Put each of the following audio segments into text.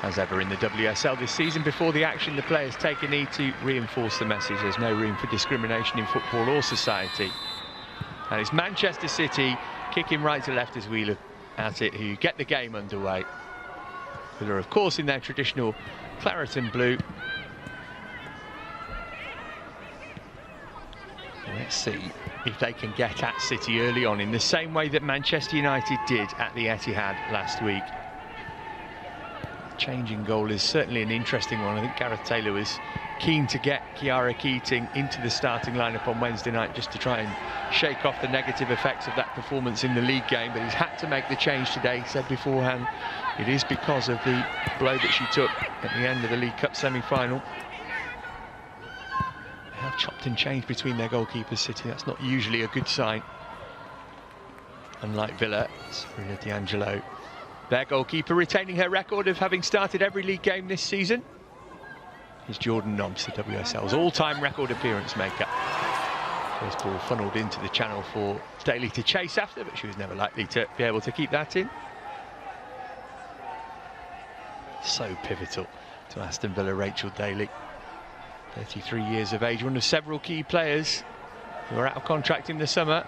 as ever in the WSL this season. Before the action, the players take a knee to reinforce the message. There's no room for discrimination in football or society. And it's Manchester City kicking right to left as we look at it, who get the game underway. Villa, of course, in their traditional claret and blue. Let's see if they can get at City early on in the same way that Manchester United did at the Etihad last week. Changing goal is certainly an interesting one. I think Gareth Taylor was keen to get Kiara Keating into the starting lineup on Wednesday night just to try and shake off the negative effects of that performance in the league game, but he's had to make the change today. He said beforehand it is because of the blow that she took at the end of the League Cup semi-final. They have chopped and changed between their goalkeepers, City. That's not usually a good sign. Unlike Villa, Sabrina D'Angelo, their goalkeeper, retaining her record of having started every league game this season, is Jordan Nobbs, the WSL's all-time record appearance maker. First ball funneled into the channel for Daly to chase after, but she was never likely to be able to keep that in. So pivotal to Aston Villa, Rachel Daly. 33 years of age, one of several key players who are out of contract in the summer.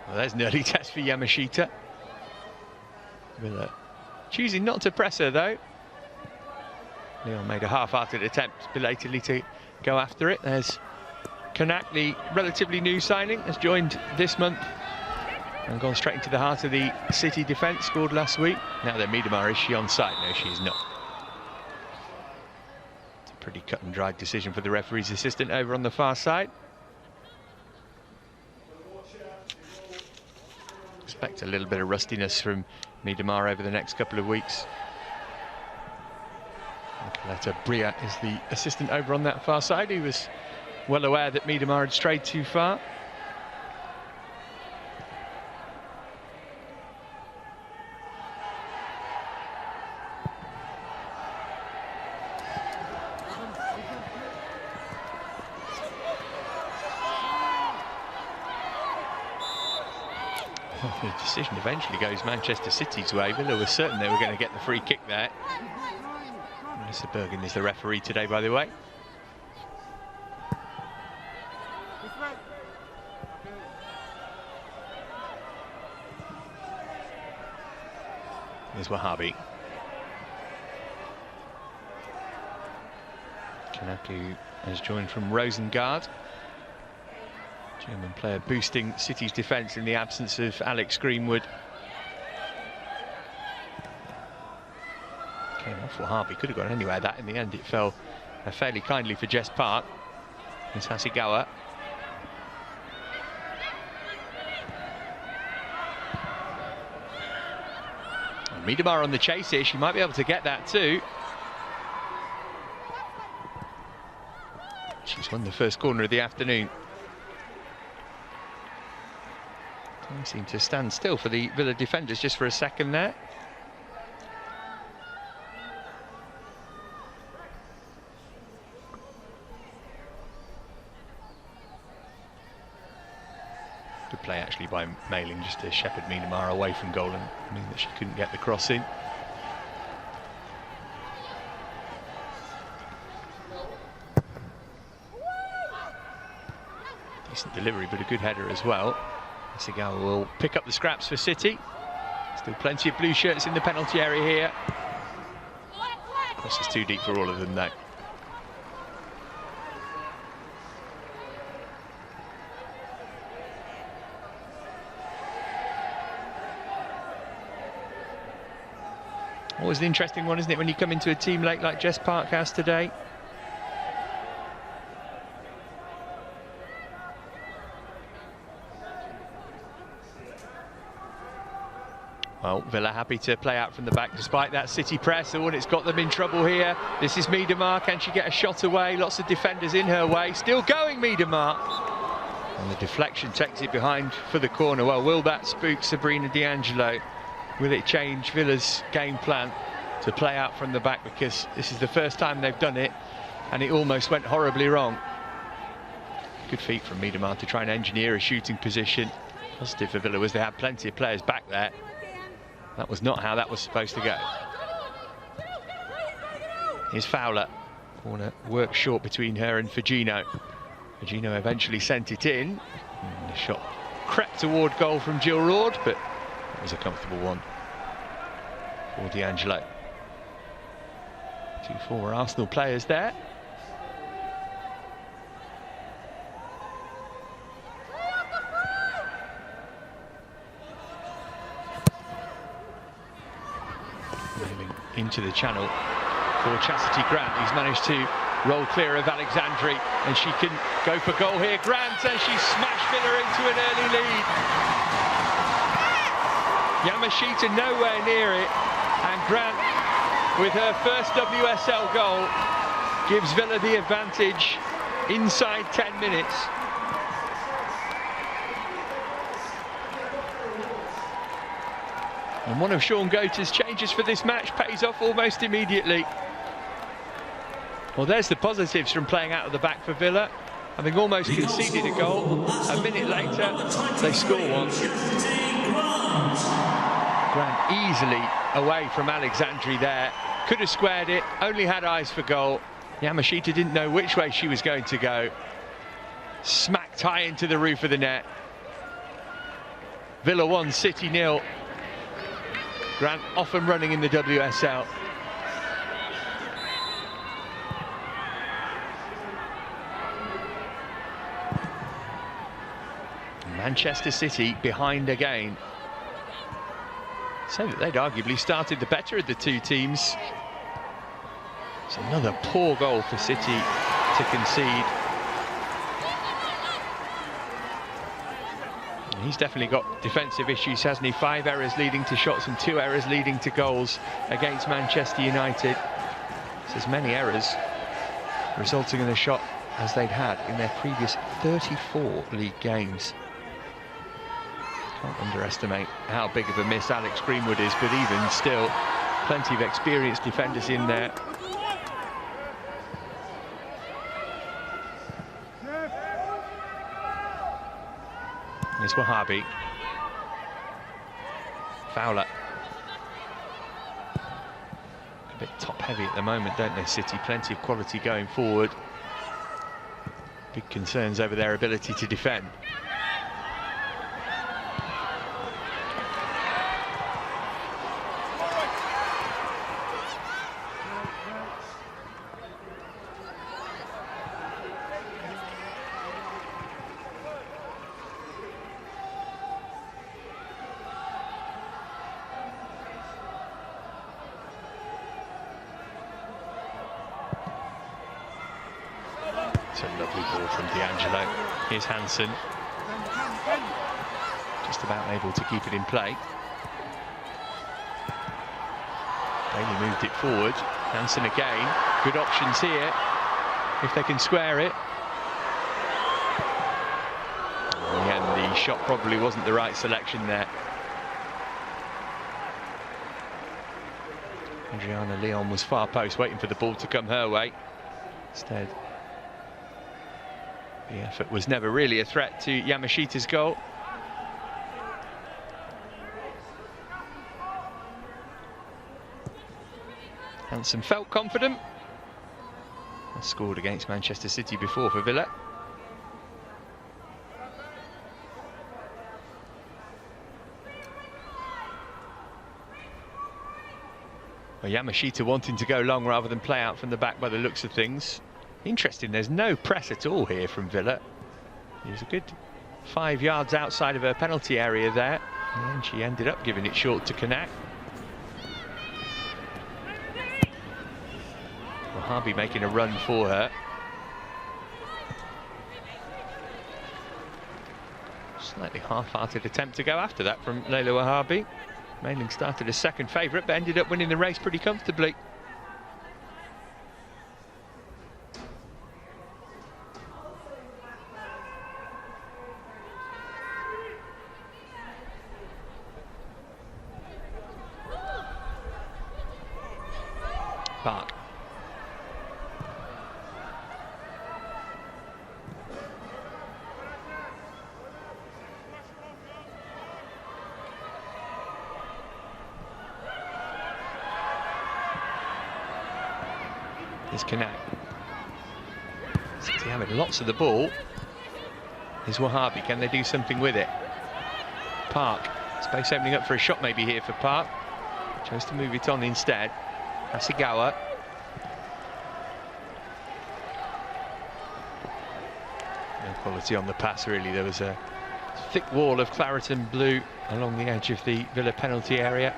Well, there's an early test for Yamashita. Villa choosing not to press her, though. Leon made a half-hearted attempt belatedly to go after it. There's Kanak, the relatively new signing, has joined this month and gone straight into the heart of the City defence, scored last week. Now then, Miedemar, is she onside? No, she is not. It's a pretty cut and dried decision for the referee's assistant over on the far side. Expect a little bit of rustiness from Miedemar over the next couple of weeks. Nicoletta Bria is the assistant over on that far side. He was well aware that Miedemar had strayed too far. Well, the decision eventually goes Manchester City's way. Villa was certain they were going to get the free kick there. Melissa Bergen is the referee today, by the way. There's Wahabi. Kanaku has joined from Rosengard. German player boosting City's defence in the absence of Alex Greenwood. Came off Wahabi, could have gone anywhere. That in the end it fell fairly kindly for Jess Park. It's Hasegawa. Miedemar on the chase here, she might be able to get that too. She's won the first corner of the afternoon. Time seemed to stand still for the Villa defenders just for a second there. Good play actually by Mailing just to shepherd Miedemar away from goal and mean that she couldn't get the cross in. Decent delivery, but a good header as well. Hasegawa will pick up the scraps for City. Still plenty of blue shirts in the penalty area here. Cross is too deep for all of them though. Always an interesting one, isn't it, when you come into a team late like Jess Park has today? Well, Villa happy to play out from the back despite that City press. Oh, and it's got them in trouble here. This is Miedemar. Can she get a shot away? Lots of defenders in her way. Still going, Miedemar. And the deflection takes it behind for the corner. Well, will that spook Sabrina D'Angelo? Will it change Villa's game plan to play out from the back? Because this is the first time they've done it and it almost went horribly wrong. Good feat from Miedemar to try and engineer a shooting position. Positive for Villa was they had plenty of players back there. That was not how that was supposed to go. Here's Fowler. Corner worked short between her and Fagino. Fagino eventually sent it in. And the shot crept toward goal from Jill Roord, but it was a comfortable one for D'Angelo. 2 former Arsenal players there. Moving into the channel for Chastity Grant, who's managed to roll clear of Alexandri, and she can go for goal here. Grant, and she smashed Villa into an early lead. Yamashita nowhere near it, and Grant, with her first WSL goal, gives Villa the advantage inside 10 minutes. And one of Sean Goater's changes for this match pays off almost immediately. Well, there's the positives from playing out of the back for Villa. Having almost conceded a goal, a minute later, they score one. Grant easily away from Alexandri there. Could have squared it, only had eyes for goal. Yamashita didn't know which way she was going to go. Smacked high into the roof of the net. Villa 1, City 0. Grant off and running in the WSL. Manchester City behind again. So that they'd arguably started the better of the two teams. It's another poor goal for City to concede. And he's definitely got defensive issues, hasn't he? 5 errors leading to shots and 2 errors leading to goals against Manchester United. It's as many errors resulting in a shot as they'd had in their previous 34 league games. Can't underestimate how big of a miss Alex Greenwood is, but even still, plenty of experienced defenders in there. There's Wahabi. Fowler. A bit top-heavy at the moment, don't they, City? Plenty of quality going forward. Big concerns over their ability to defend. It's a lovely ball from D'Angelo. Here's Hansen. Just about able to keep it in play. Bailey moved it forward. Hansen again. Good options here, if they can square it. In the end, the shot probably wasn't the right selection there. Adriana Leon was far post, waiting for the ball to come her way. Instead, the effort was never really a threat to Yamashita's goal. Hansen felt confident. Has scored against Manchester City before for Villa. Well, Yamashita wanting to go long rather than play out from the back by the looks of things. Interesting, there's no press at all here from Villa. There's a good 5 yards outside of her penalty area there, and she ended up giving it short to Kanak. Wahabi making a run for her. Slightly half-hearted attempt to go after that from Leila Wahabi. Mainling started as second favourite, but ended up winning the race pretty comfortably. Park. Here's Kanak. City having lots of the ball. Here's Wahabi. Can they do something with it? Park. Space opening up for a shot maybe here for Park. Chose to move it on instead. Hasegawa. No quality on the pass, really. There was a thick wall of claret and blue along the edge of the Villa penalty area.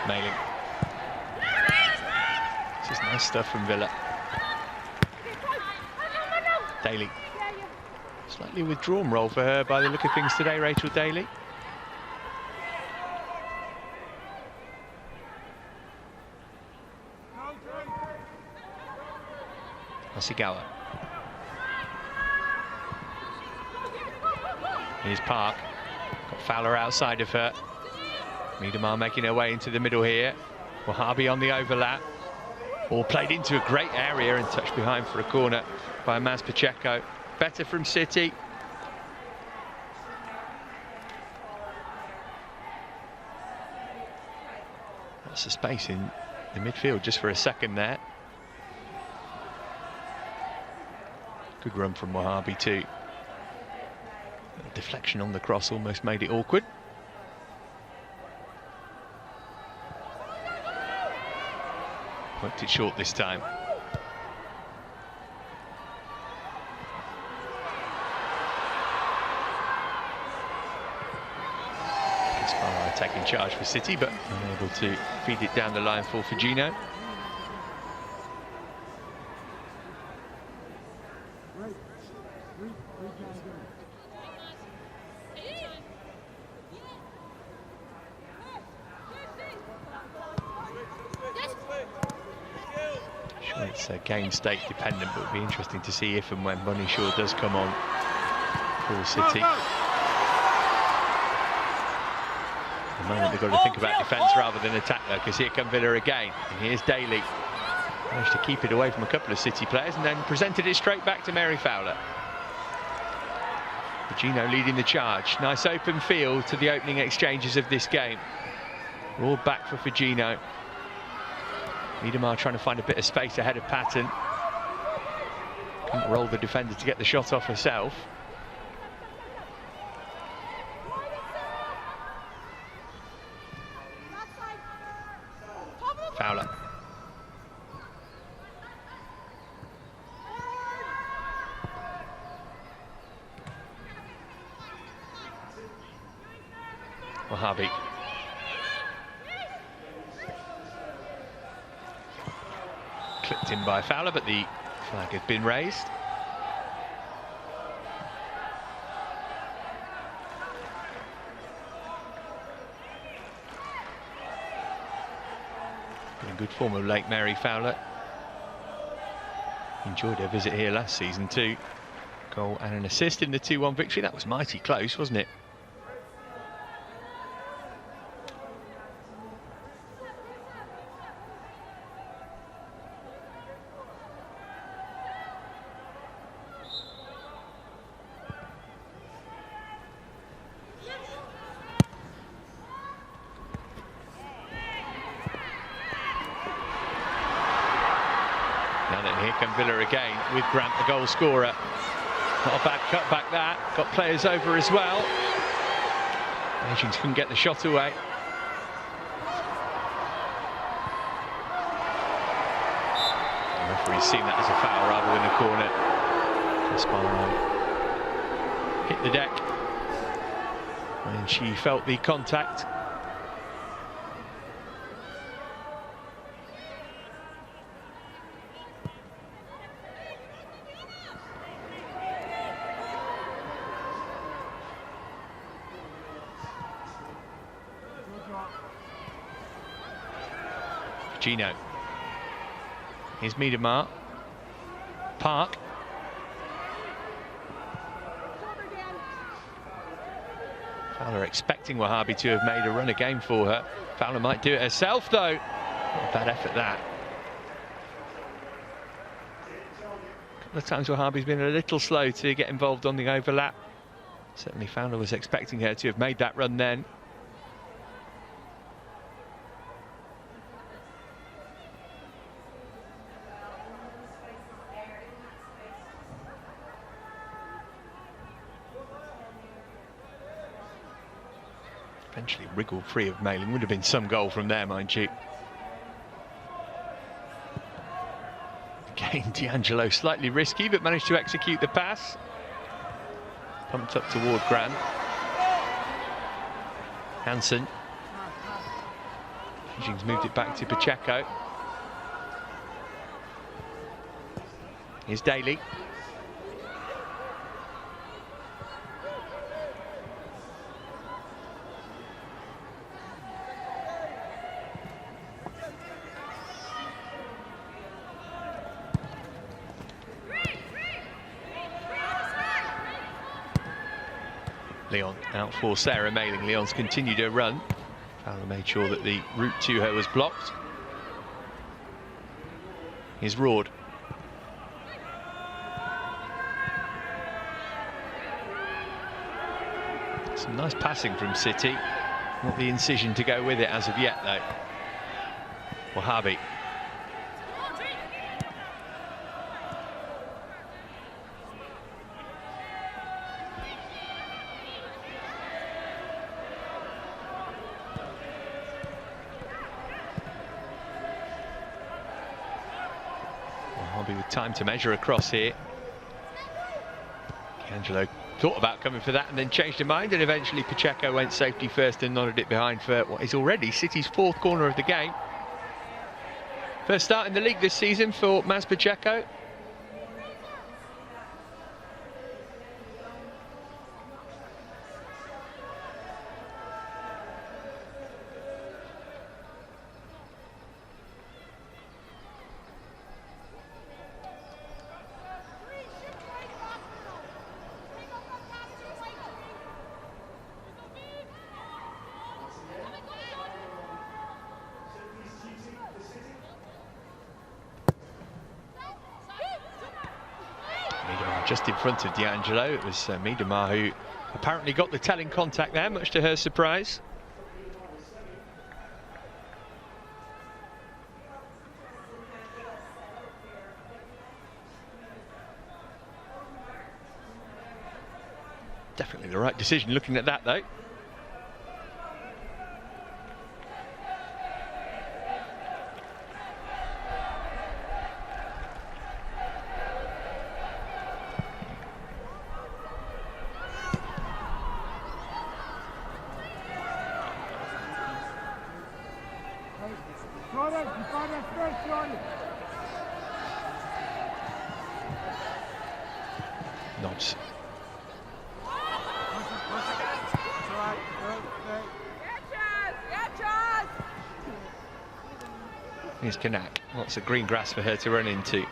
Mailing. This is nice stuff from Villa. Daly. Slightly withdrawn role for her by the look of things today, Rachel Daly. Hasegawa. Here's Park. Got Fowler outside of her. Miedemar making her way into the middle here. Wahabi on the overlap. All played into a great area and touched behind for a corner by Maz Pacheco. Better from City. Lots of space in the midfield just for a second there. Good run from Wahabi too. A deflection on the cross almost made it awkward. Worked it short this time. Gaspar taking charge for City, but unable to feed it down the line for Fujino. It's game state dependent, but it'll be interesting to see if and when Bunny Shaw does come on for City. At the moment they've got to think about defence rather than attack though, because here come Villa again. And here's Daly. Managed to keep it away from a couple of City players and then presented it straight back to Mary Fowler. Fujino leading the charge. Nice open field to the opening exchanges of this game. We're all back for Fujino. Miedemar trying to find a bit of space ahead of Patton. Couldn't roll the defender to get the shot off herself. Fowler. Wahabi. Clipped in by Fowler, but the flag has been raised. In good form of late Mary Fowler. Enjoyed her visit here last season too. Goal and an assist in the 2-1 victory. That was mighty close, wasn't it? Here come Villa again with Grant, the goal scorer. Not a bad cutback that. Got players over as well. Agents couldn't get the shot away. The referee's seen that as a foul rather than a corner. Gaspar hit the deck when she felt the contact. Gino. Here's Miedemar. Park. Fowler expecting Wahhabi to have made a run again for her. Fowler might do it herself, though. Not a bad effort, that. A couple of times Wahhabi's been a little slow to get involved on the overlap. Certainly Fowler was expecting her to have made that run then. Eventually wriggled free of Mailing. Would have been some goal from there, mind you. Again, D'Angelo slightly risky, but managed to execute the pass. Pumped up toward Grant. Hansen. Beijing's moved it back to Pacheco. Here's Daly. Leon out for Sarah Mailing. Leon's continued her run. Fowler made sure that the route to her was blocked. Here's Roard. Some nice passing from City. Not the incision to go with it as of yet, though. Wahhabi. With time to measure across here. D'Angelo thought about coming for that and then changed her mind, and eventually Pacheco went safety first and nodded it behind for what is already City's fourth corner of the game. First start in the league this season for Maz Pacheco. Just in front of D'Angelo, it was Miedemar who apparently got the telling contact there, much to her surprise. Definitely the right decision looking at that, though. Nods. Here's Kanak. Lots of green grass for her to run into.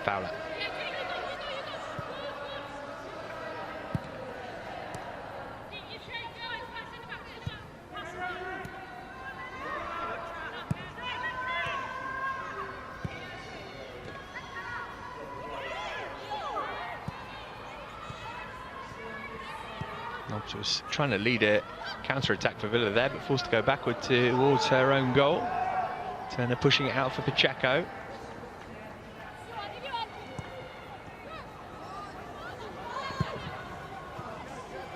Fowler. Nobbs was trying to lead a counter-attack for Villa there, but forced to go backward towards her own goal. Turner pushing it out for Pacheco.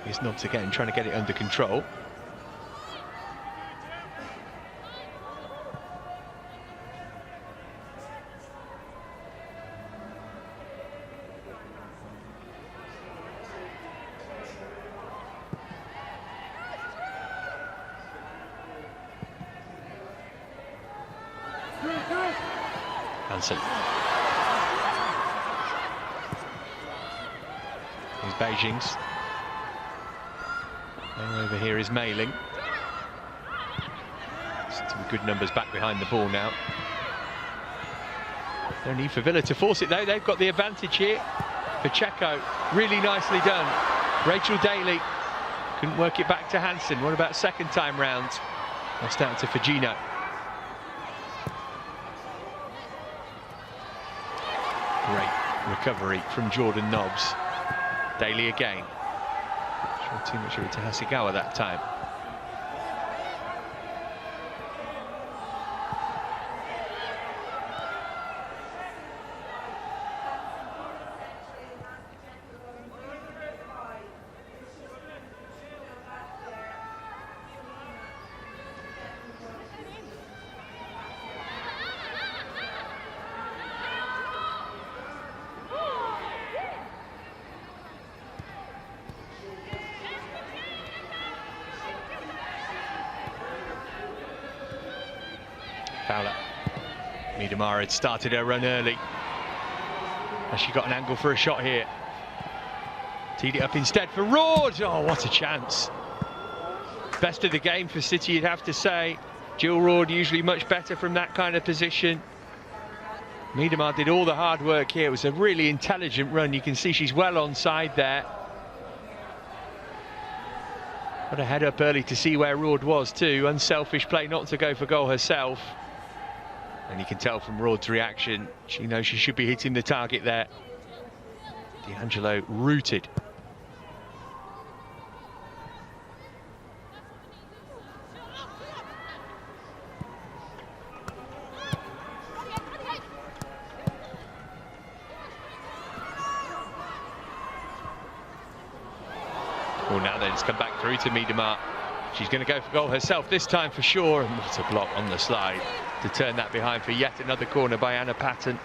Here's Nobbs again, trying to get it under control. Hansen. Here's Beijing's. And over here is Mailing. City with good numbers back behind the ball now. No need for Villa to force it though, they've got the advantage here. Pacheco, really nicely done. Rachel Daly couldn't work it back to Hansen. What about second time round? Lost out to Fagino. Great recovery from Jordan Nobbs. Daly again. Not too much of it to Hasegawa that time. Fowler. Miedemar had started her run early. Has she got an angle for a shot here? Teed it up instead for Roord. Oh, what a chance. Best of the game for City, you'd have to say. Jill Roord usually much better from that kind of position. Miedemar did all the hard work here. It was a really intelligent run. You can see she's well onside there. Got a head up early to see where Roord was too. Unselfish play not to go for goal herself. And you can tell from Roord's reaction, she knows she should be hitting the target there. D'Angelo rooted. Well, now then it's come back through to Miedemar. She's going to go for goal herself this time for sure. And what a block on the slide to turn that behind for yet another corner by Anna Patton.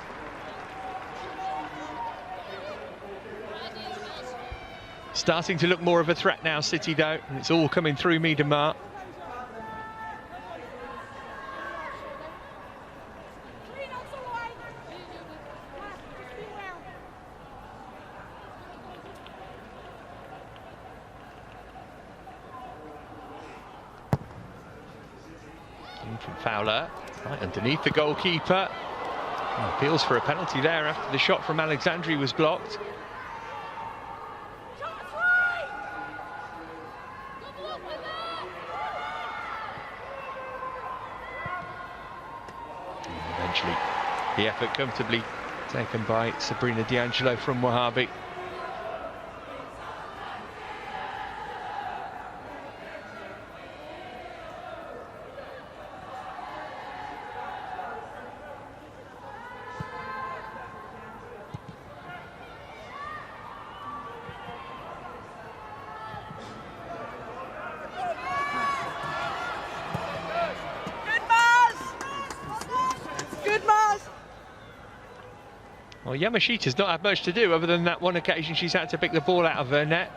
Starting to look more of a threat now, City though, and it's all coming through Miedemar. From Fowler, right underneath the goalkeeper. Appeals for a penalty there after the shot from Alexandri was blocked. And eventually, the effort comfortably taken by Sabrina D'Angelo from Wahhabi. Well, Yamashita's not had much to do other than that one occasion she's had to pick the ball out of her net.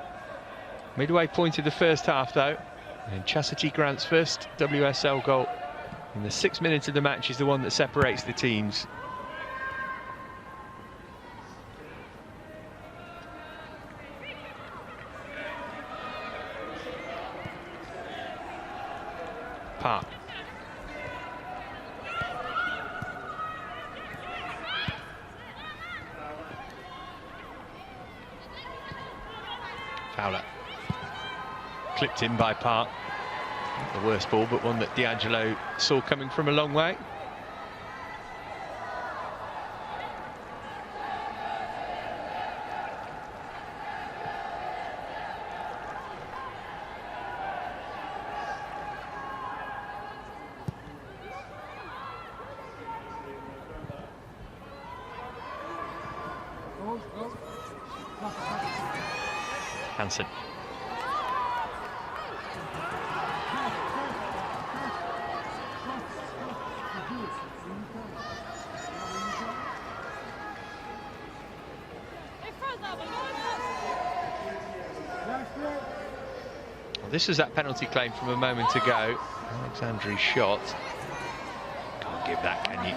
Midway point of the first half though, and Chastity Grant's first WSL goal in the 6 minutes of the match is the one that separates the teams. Park. Fowler. Clipped in by Park. Not the worst ball, but one that D'Angelo saw coming from a long way. Hansen. Well, this is that penalty claim from a moment ago. Alexandri's shot. Can't give that, can you?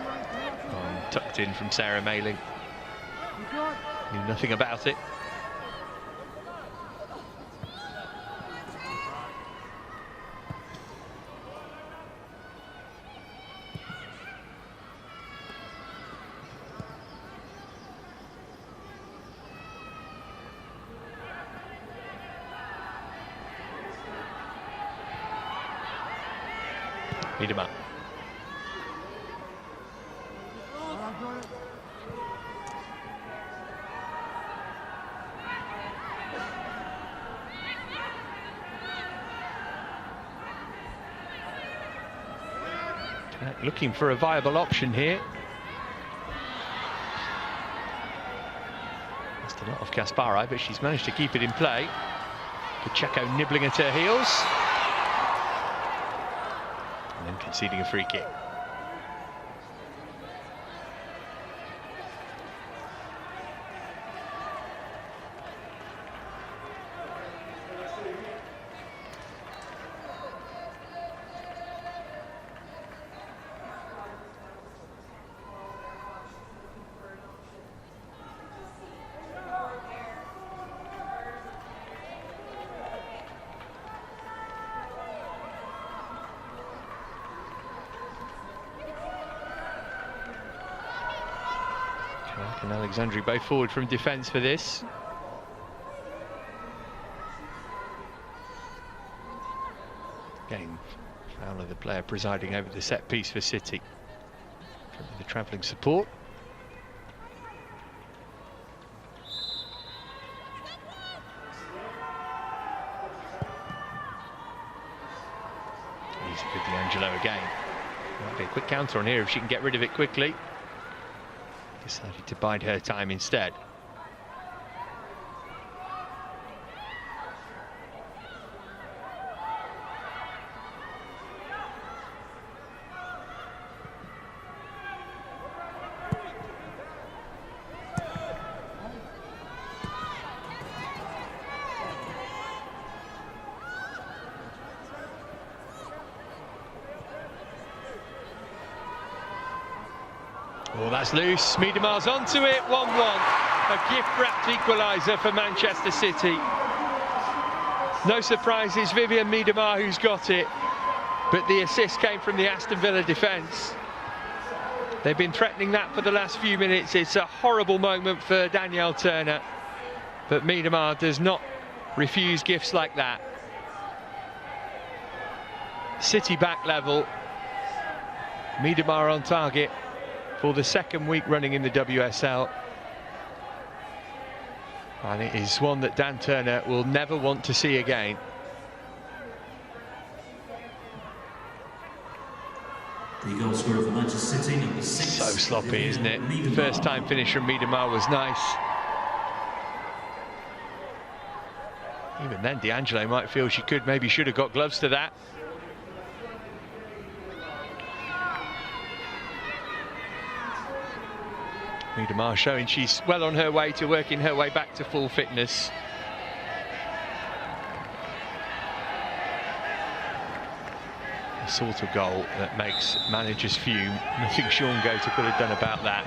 Tucked in from Sarah Mayling. Knew nothing about it. Miedema. Looking for a viable option here. That's a lot of Kaspari, but she's managed to keep it in play. Pacheco nibbling at her heels. And then conceding a free kick. And Alexandri both forward from defence for this. Again, Fowler, the player presiding over the set piece for City. From the travelling support. Easy with D'Angelo again. Might be a quick counter on here if she can get rid of it quickly. Decided to bide her time instead. Oh, that's loose. Miedemar's onto it. 1-1. A gift-wrapped equaliser for Manchester City. No surprise, it's Vivianne Miedema who's got it. But the assist came from the Aston Villa defence. They've been threatening that for the last few minutes. It's a horrible moment for Danielle Turner. But Miedema does not refuse gifts like that. City back level. Miedema on target for the second week running in the WSL. And it is one that Dan Turner will never want to see again. The goal scorer for Manchester City, number 6. So sloppy, isn't it? The first time finish from Miedema was nice. Even then, D'Angelo might feel she should have got gloves to that. Miedema showing she's well on her way to working her way back to full fitness. A sort of goal that makes managers fume. Nothing Sean Goater could have done about that.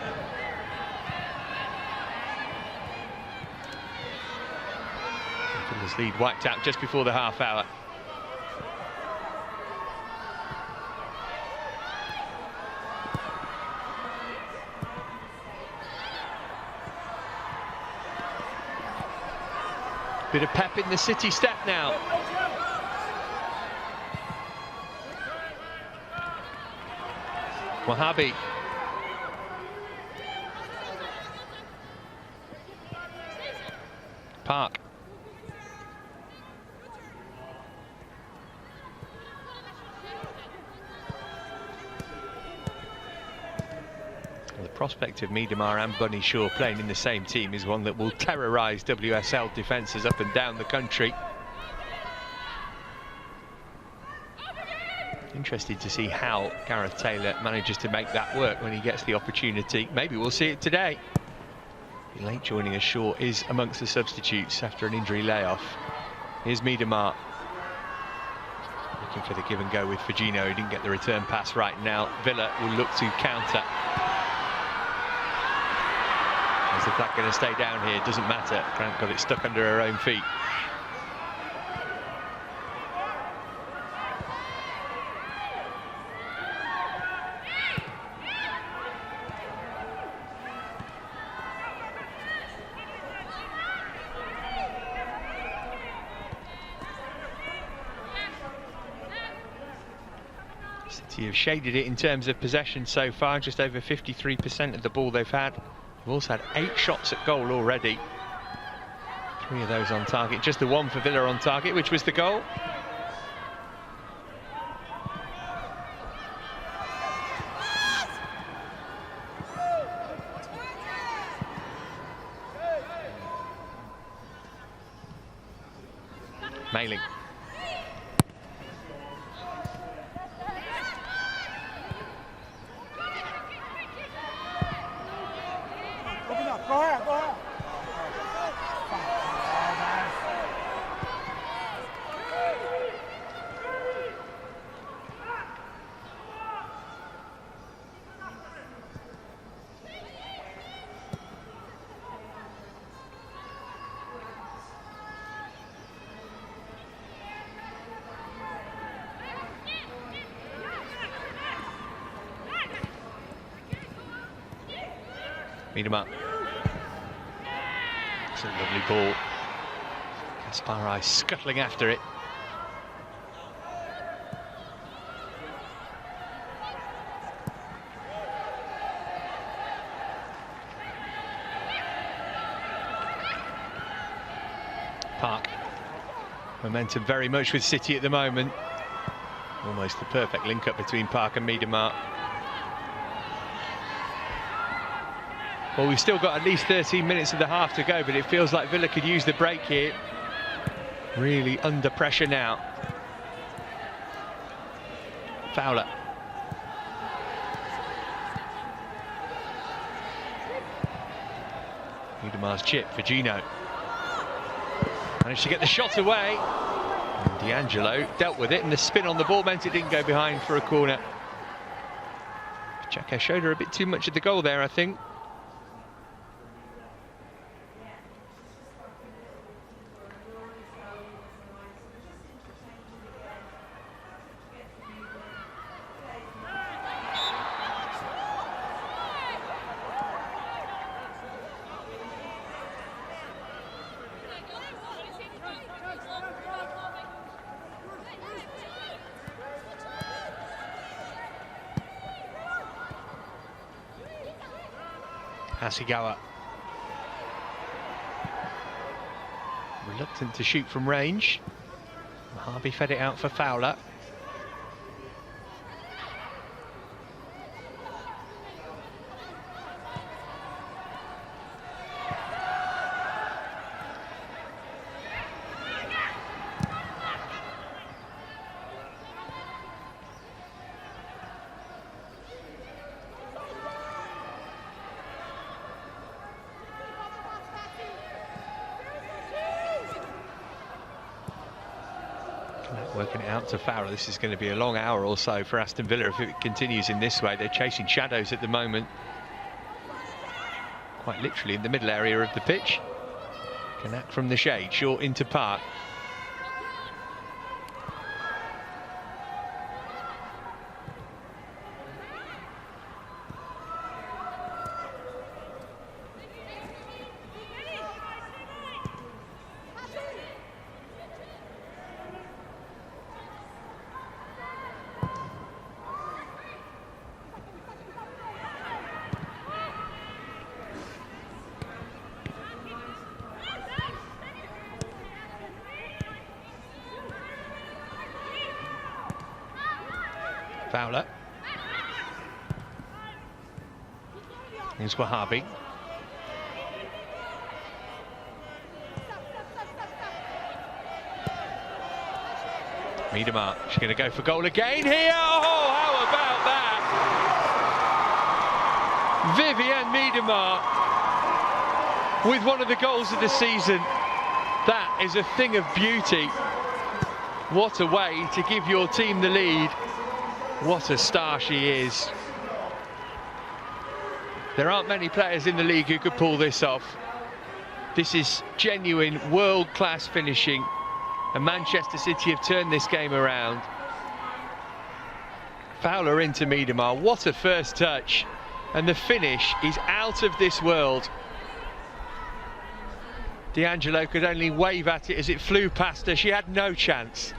Villa's lead wiped out just before the half hour. Bit of pep in the City step now. Wahabi. Park. The prospect of Miedema and Bunny Shaw playing in the same team is one that will terrorise WSL defences up and down the country. Interested to see how Gareth Taylor manages to make that work when he gets the opportunity. Maybe we'll see it today. Late joining us, Shaw is amongst the substitutes after an injury layoff. Here's Miedema. Looking for the give and go with Fagino, who didn't get the return pass right now. Villa will look to counter. Is the flag going to stay down here? Doesn't matter. Grant got it stuck under her own feet. City have shaded it in terms of possession so far, just over 53% of the ball they've had. They've also had 8 shots at goal already. 3 of those on target, just the one for Villa on target, which was the goal. Mailing. Go ahead. Meet him up. It's a lovely ball. Kasparai scuttling after it. Park. Momentum very much with City at the moment. Almost the perfect link-up between Park and Miedema. Well, we've still got at least 13 minutes of the half to go, but it feels like Villa could use the break here. Really under pressure now. Fowler. Miedema's chip for Gino. Managed to get the shot away. And D'Angelo dealt with it, and the spin on the ball meant it didn't go behind for a corner. Xhaka showed her a bit too much at the goal there, I think. Hasegawa. Reluctant to shoot from range. Harvey fed it out for Fowler. Working it out to Fowler. This is going to be a long hour or so for Aston Villa if it continues in this way. They're chasing shadows at the moment. Quite literally in the middle area of the pitch. Kanak from the shade, short into Park. Fowler. Here's Wahabi. Miedema, she's going to go for goal again here. Oh, how about that? Vivianne Miedema with one of the goals of the season. That is a thing of beauty. What a way to give your team the lead. What a star she is. There aren't many players in the league who could pull this off. This is genuine world-class finishing, and Manchester City have turned this game around. Fowler into Miedema, what a first touch, and the finish is out of this world. D'Angelo could only wave at it as it flew past her. She had no chance.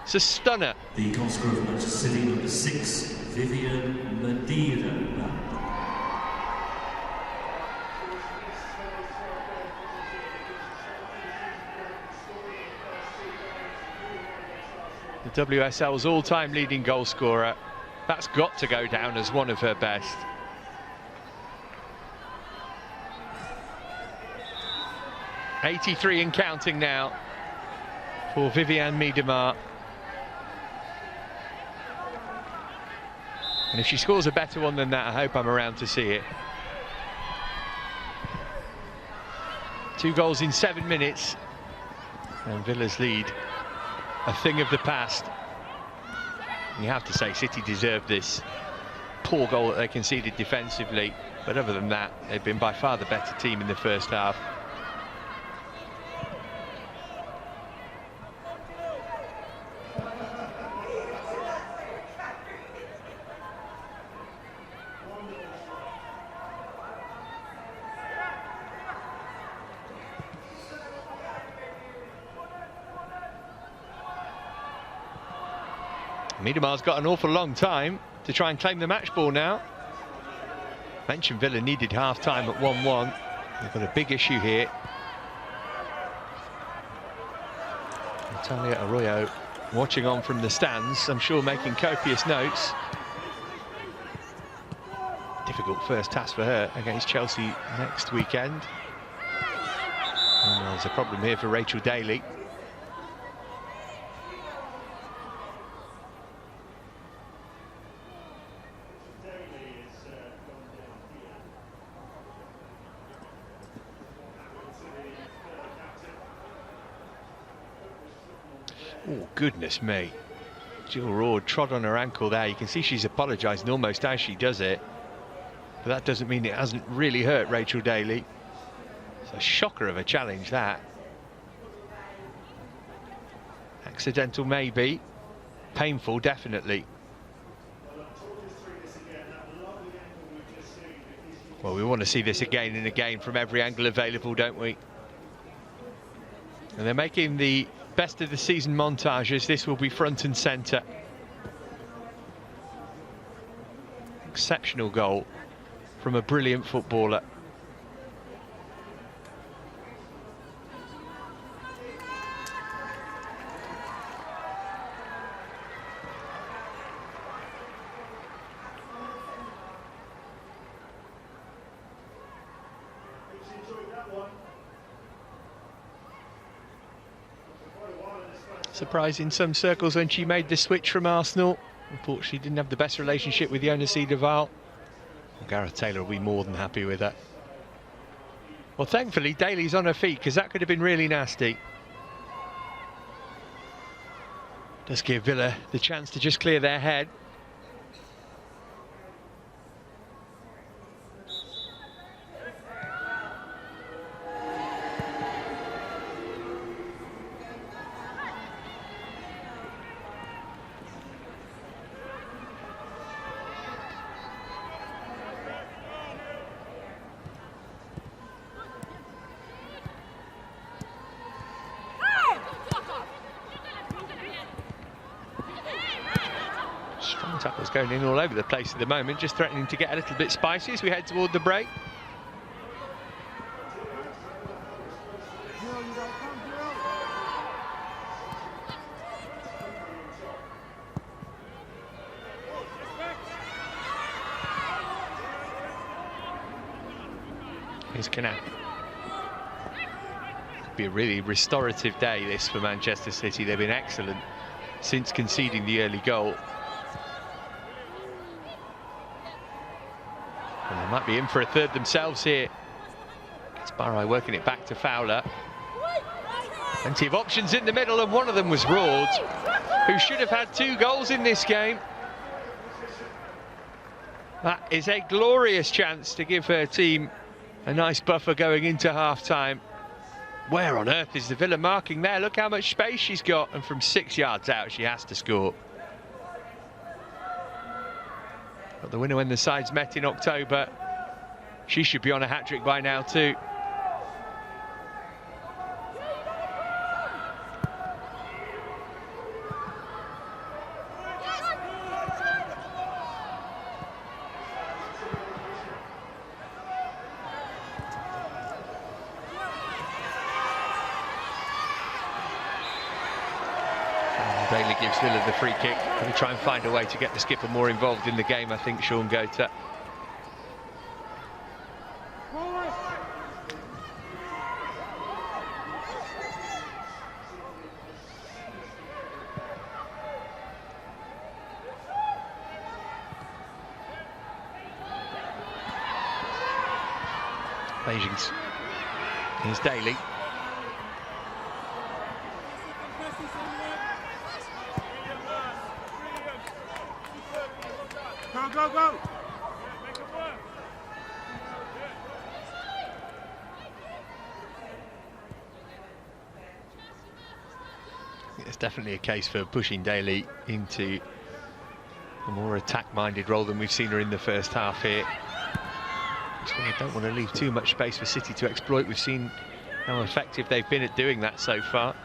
It's a stunner. The goal scorer for Manchester City, number 6, Vivian Madeira. The WSL's all-time leading goal scorer. That's got to go down as one of her best. '83 and counting now for Vivian Miedema. And if she scores a better one than that, I hope I'm around to see it. 2 goals in 7 minutes, and Villa's lead a thing of the past. You have to say City deserved this. Poor goal that they conceded defensively, but other than that, they've been by far the better team in the first half. Miedema's got an awful long time to try and claim the match ball now. Mentioned Villa needed half-time at 1-1. They've got a big issue here. Natalia Arroyo watching on from the stands, I'm sure making copious notes. Difficult first task for her against Chelsea next weekend. And there's a problem here for Rachel Daly. Oh, goodness me. Jill Roord trod on her ankle there. You can see she's apologising almost as she does it. But that doesn't mean it hasn't really hurt Rachel Daly. It's a shocker of a challenge, that. Accidental, maybe. Painful, definitely. Well, we want to see this again and again from every angle available, don't we? And they're making the best of the season montages. This will be front and centre. Exceptional goal from a brilliant footballer. Surprised in some circles when she made the switch from Arsenal. Unfortunately, didn't have the best relationship with Jonas Duval. Gareth Taylor will be more than happy with that. Well, thankfully, Daly's on her feet, because that could have been really nasty. Does give Villa the chance to just clear their head. Tackles going in all over the place at the moment, just threatening to get a little bit spicy as we head toward the break. Here's Canal. Could be a really restorative day this for Manchester City. They've been excellent since conceding the early goal. And they might be in for a third themselves here. Sparrow working it back to Fowler. Plenty of options in the middle, and one of them was Roord, who should have had 2 goals in this game. That is a glorious chance to give her team a nice buffer going into half-time. Where on earth is the Villa marking there? Look how much space she's got, and from 6 yards out she has to score. Got the winner when the sides met in October. She should be on a hat-trick by now too. Bailey gives Villa the free kick. Going to try and find a way to get the skipper more involved in the game, I think, Sean Gota. Beijing's. Here's Daly. Go, go, go! It's definitely a case for pushing Daly into a more attack-minded role than we've seen her in the first half here. So I don't want to leave too much space for City to exploit. We've seen how effective they've been at doing that so far.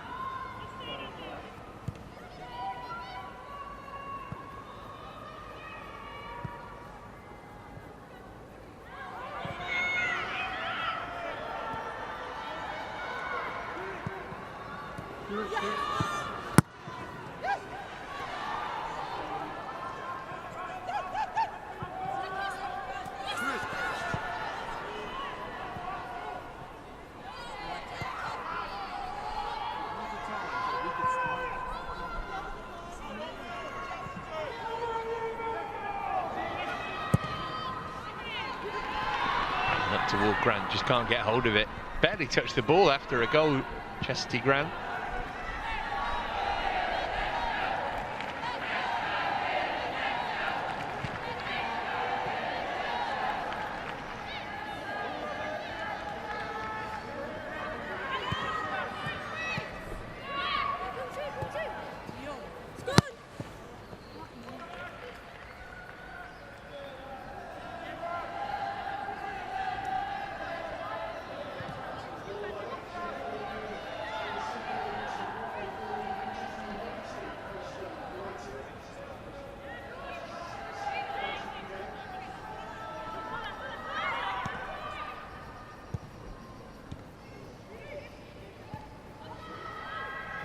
Up toward Grant, just can't get hold of it. Barely touched the ball after a goal, Chastity Grant.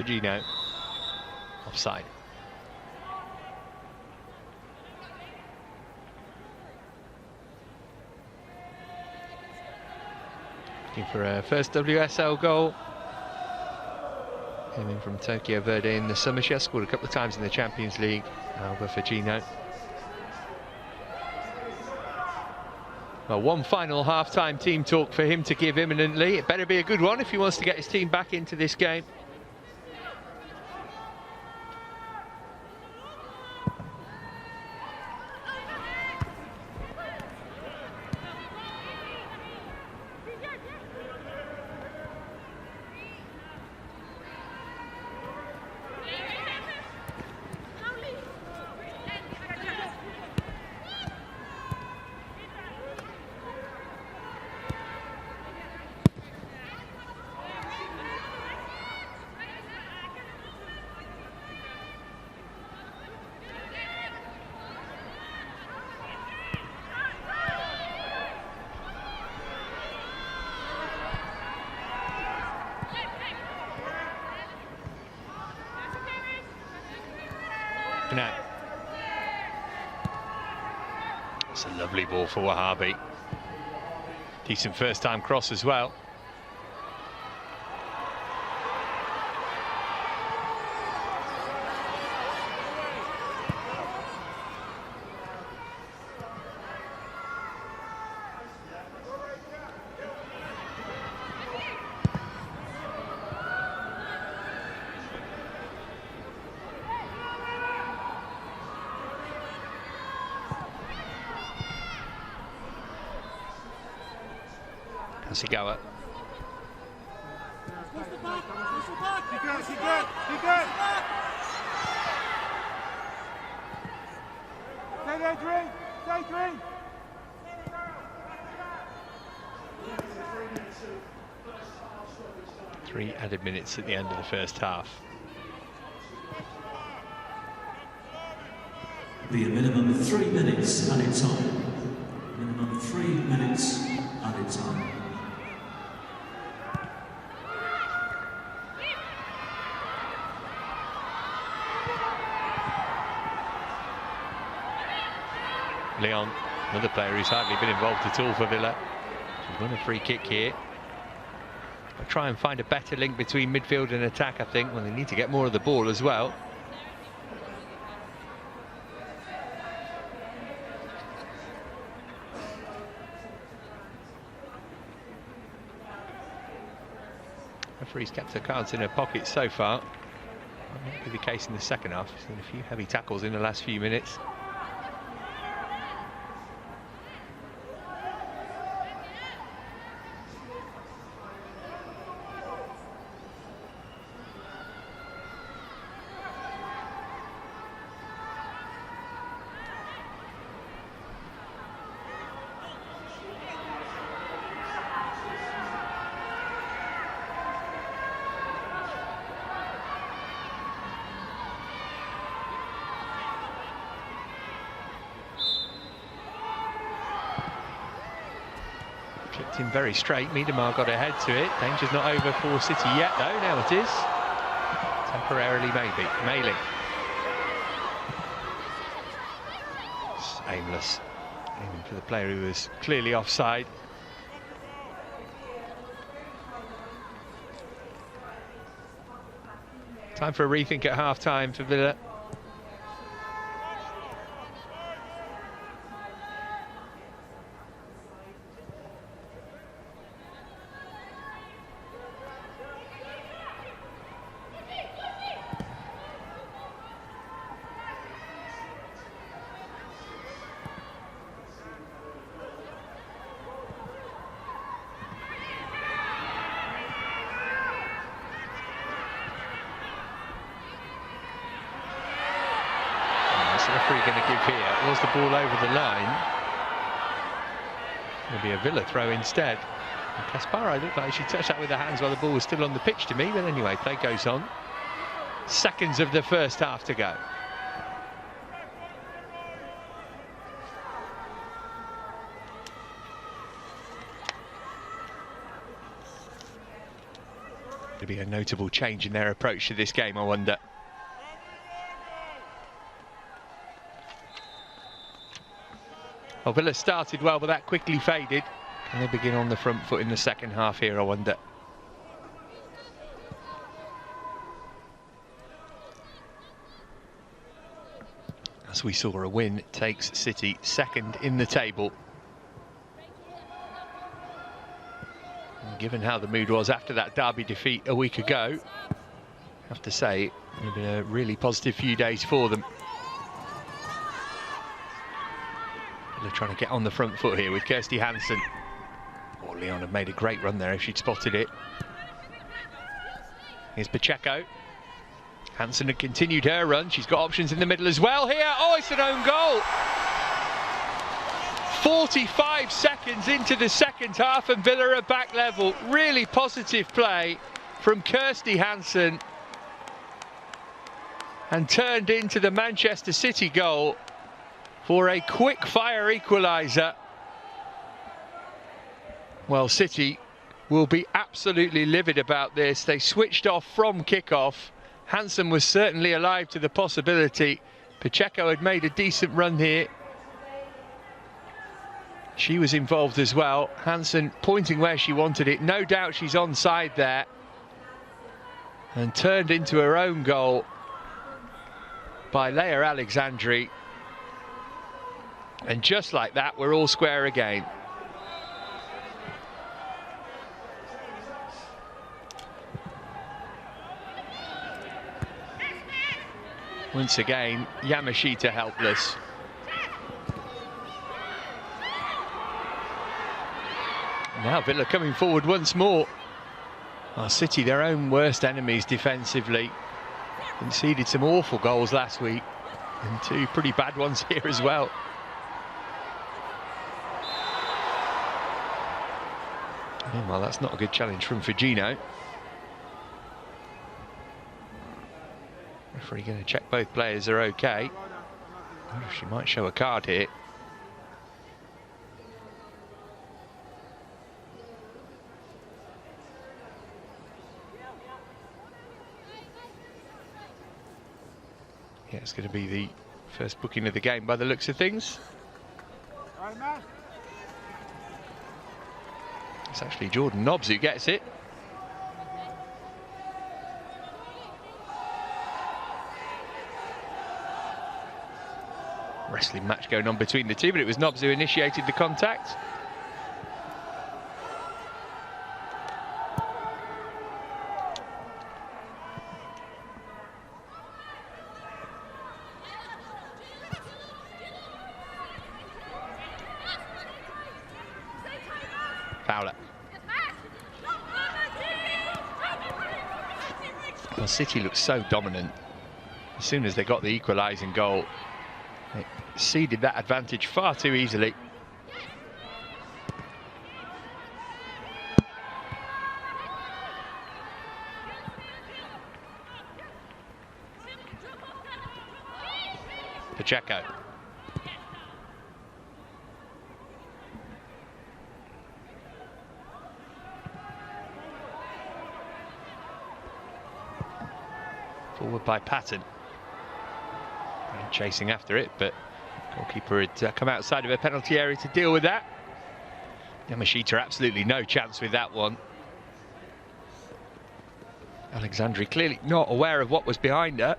Gino, offside. Looking for a first WSL goal. Came in from Tokyo Verde in the summer. She has scored a couple of times in the Champions League. Alba for Gino. Well, one final half-time team talk for him to give imminently. It better be a good one if he wants to get his team back into this game. No. It's a lovely ball for Wahabi. Decent first-time cross as well. Sigawa. Three added minutes at the end of the first half. Be a minimum of 3 minutes added time. Minimum 3 minutes added time. Leon, another player who's hardly been involved at all for Villa. She's won a free kick here. I'll try and find a better link between midfield and attack, I think. Well, they need to get more of the ball as well. Referee's kept her cards in her pocket so far. That might be the case in the second half. She's seen a few heavy tackles in the last few minutes. Clipped in very straight. Miedemar got ahead to it. Danger's not over for City yet, though. Now it is. Temporarily, maybe. Mailing. It's aimless. Aiming for the player who was clearly offside. Time for a rethink at half-time for Villa. Referee going to give here. Was the ball over the line? It'll be a Villa throw instead. And Kaspari looked like she touched that with her hands while the ball was still on the pitch to me, but anyway, play goes on. Seconds of the first half to go. It'll be a notable change in their approach to this game, I wonder. Well, Villa started well, but that quickly faded. Can they begin on the front foot in the second half here, I wonder? As we saw, a win takes City second in the table. And given how the mood was after that Derby defeat a week ago, I have to say, it's been a really positive few days for them. They're trying to get on the front foot here with Kirsty Hansen. Oh, Leon had made a great run there if she'd spotted it. Here's Pacheco. Hansen had continued her run. She's got options in the middle as well here. Oh, it's an own goal. 45 seconds into the second half and Villa are back level. Really positive play from Kirsty Hansen and turned into the Manchester City goal for a quick-fire equaliser. Well, City will be absolutely livid about this. They switched off from kick-off. Hansen was certainly alive to the possibility. Pacheco had made a decent run here. She was involved as well. Hansen pointing where she wanted it. No doubt she's onside there. And turned into her own goal by Leah Alexandri. And just like that, we're all square again. Once again, Yamashita helpless. Now Villa coming forward once more. Our City, their own worst enemies defensively. Conceded some awful goals last week. And two pretty bad ones here as well. Well, that's not a good challenge from Fujino. Referee going to check both players are okay. Oh, she might show a card here. Yeah, it's going to be the first booking of the game by the looks of things. It's actually Jordan Nobbs who gets it. Wrestling match going on between the two, but it was Nobbs who initiated the contact. Fowler. Well, City looks so dominant. As soon as they got the equalising goal, they ceded that advantage far too easily. Pacheco. Forward by Patton. And chasing after it, but goalkeeper had come outside of her penalty area to deal with that. Yamashita absolutely no chance with that one. Alexandri clearly not aware of what was behind her.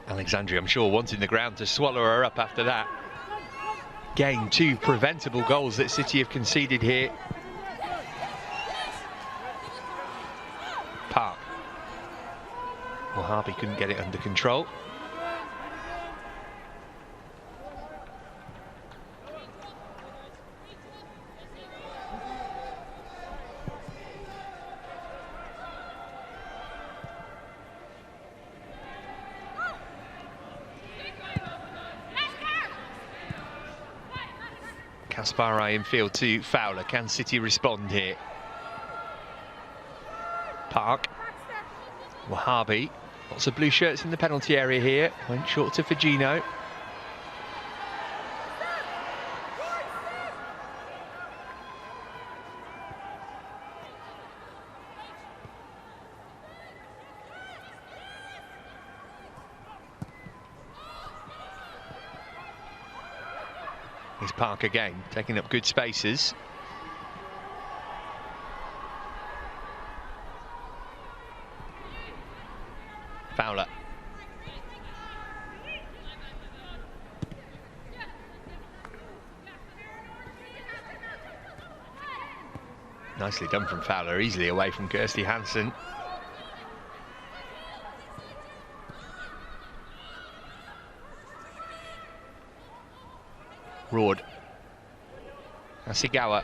Alexandri, I'm sure, wanting the ground to swallow her up after that. Again, 2 preventable goals that City have conceded here. Park. Well, Harvey couldn't get it under control. Kaspari in field to Fowler. Can City respond here? Park. Wahhabi. Lots of blue shirts in the penalty area here. Went short to Fagino. Here's Park again, taking up good spaces. Fowler. Nicely done from Fowler, easily away from Kirsty Hansen. Roard. Asigawa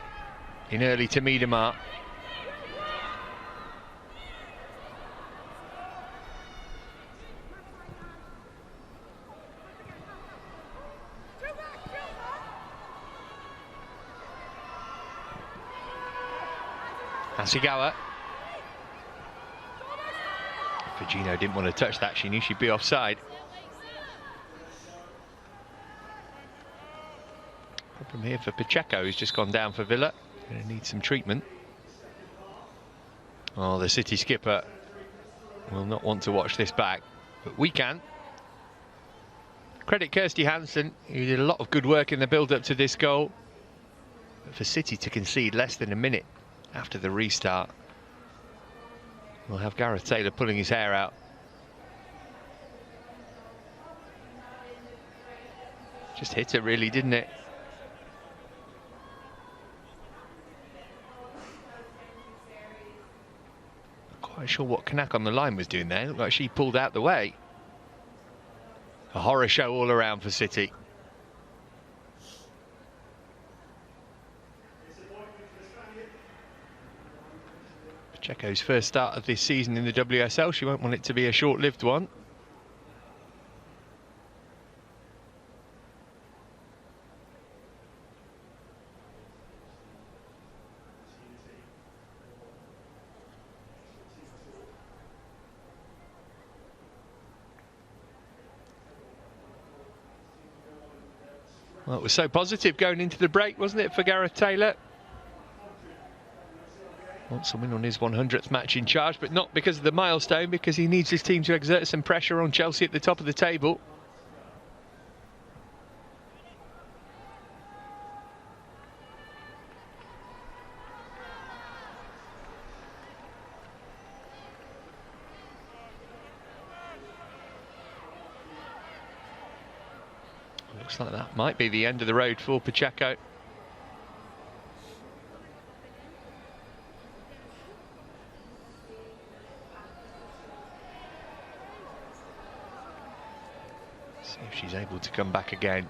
in early to Miedemar. Asigawa. Fagino didn't want to touch that, she knew she'd be offside. Problem here for Pacheco, who's just gone down for Villa. Going to need some treatment. Oh, the City skipper will not want to watch this back, but we can. Credit Kirsty Hansen, who did a lot of good work in the build-up to this goal. But for City to concede less than a minute after the restart, we'll have Gareth Taylor pulling his hair out. Just hit it really, didn't it? Quite sure what Kanak on the line was doing there. Looked like she pulled out the way. A horror show all around for City. Pacheco's first start of this season in the WSL. She won't want it to be a short-lived one. Well, it was so positive going into the break, wasn't it, for Gareth Taylor? Wants to win on his 100th match in charge, but not because of the milestone, because he needs his team to exert some pressure on Chelsea at the top of the table. Looks like that might be the end of the road for Pacheco. See if she's able to come back again.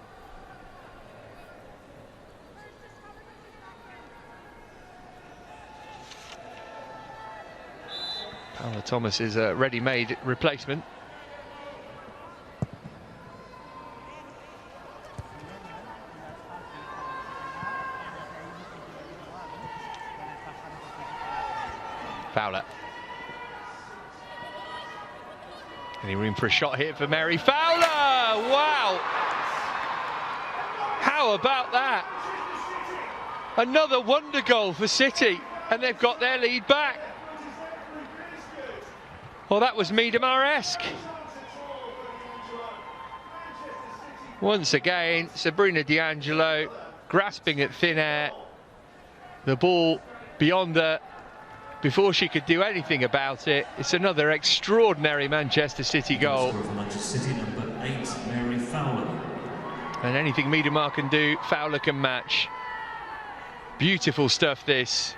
Paula Thomas is a ready-made replacement. Fowler. Any room for a shot here for Mary Fowler? Wow! How about that? Another wonder goal for City, and they've got their lead back. Well, that was Miedemar-esque. Once again, Sabrina D'Angelo grasping at thin air. The ball beyond her before she could do anything about it. It's another extraordinary Manchester City goal. Manchester City, number 8, Mary Fowler. And anything Miedemar can do, Fowler can match. Beautiful stuff, this.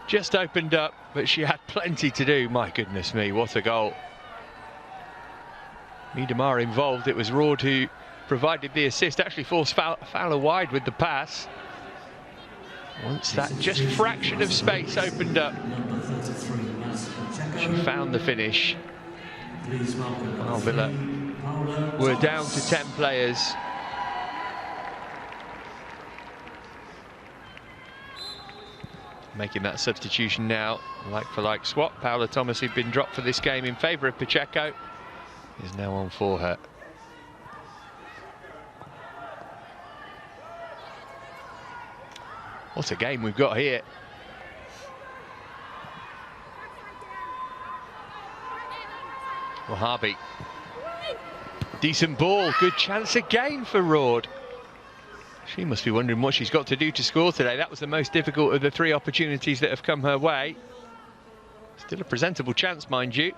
Just opened up, but she had plenty to do. My goodness me, what a goal. Miedemar involved. It was Rord who provided the assist, actually forced Fowler wide with the pass. Once that just fraction of space opened up, she found the finish. Well, Villa were down to 10 players. Making that substitution now, like-for-like swap. Paula Thomas, who'd been dropped for this game in favour of Pacheco, is now on for her. What a game we've got here. Wahhabi. Decent ball, good chance again for Rord. She must be wondering what she's got to do to score today. That was the most difficult of the 3 opportunities that have come her way. Still a presentable chance, mind you.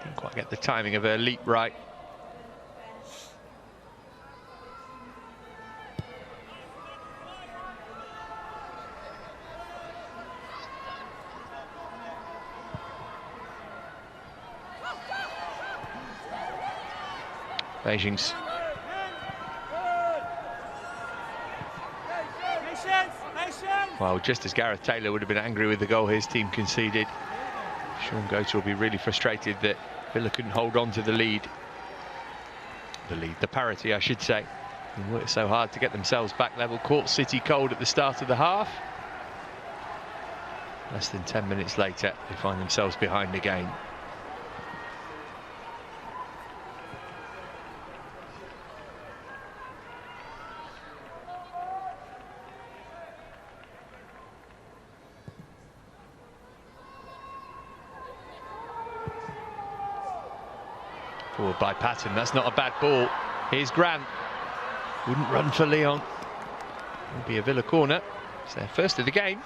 Didn't quite get the timing of her leap right. Beijing's well, just as Gareth Taylor would have been angry with the goal his team conceded, Sean Goater will be really frustrated that Villa couldn't hold on to the lead. The parity, I should say. They worked so hard to get themselves back level, caught City cold at the start of the half. Less than 10 minutes later, they find themselves behind again. Forward by Patton, that's not a bad ball. Here's Grant, wouldn't run for Leon. It'll be a Villa corner. It's their first of the game.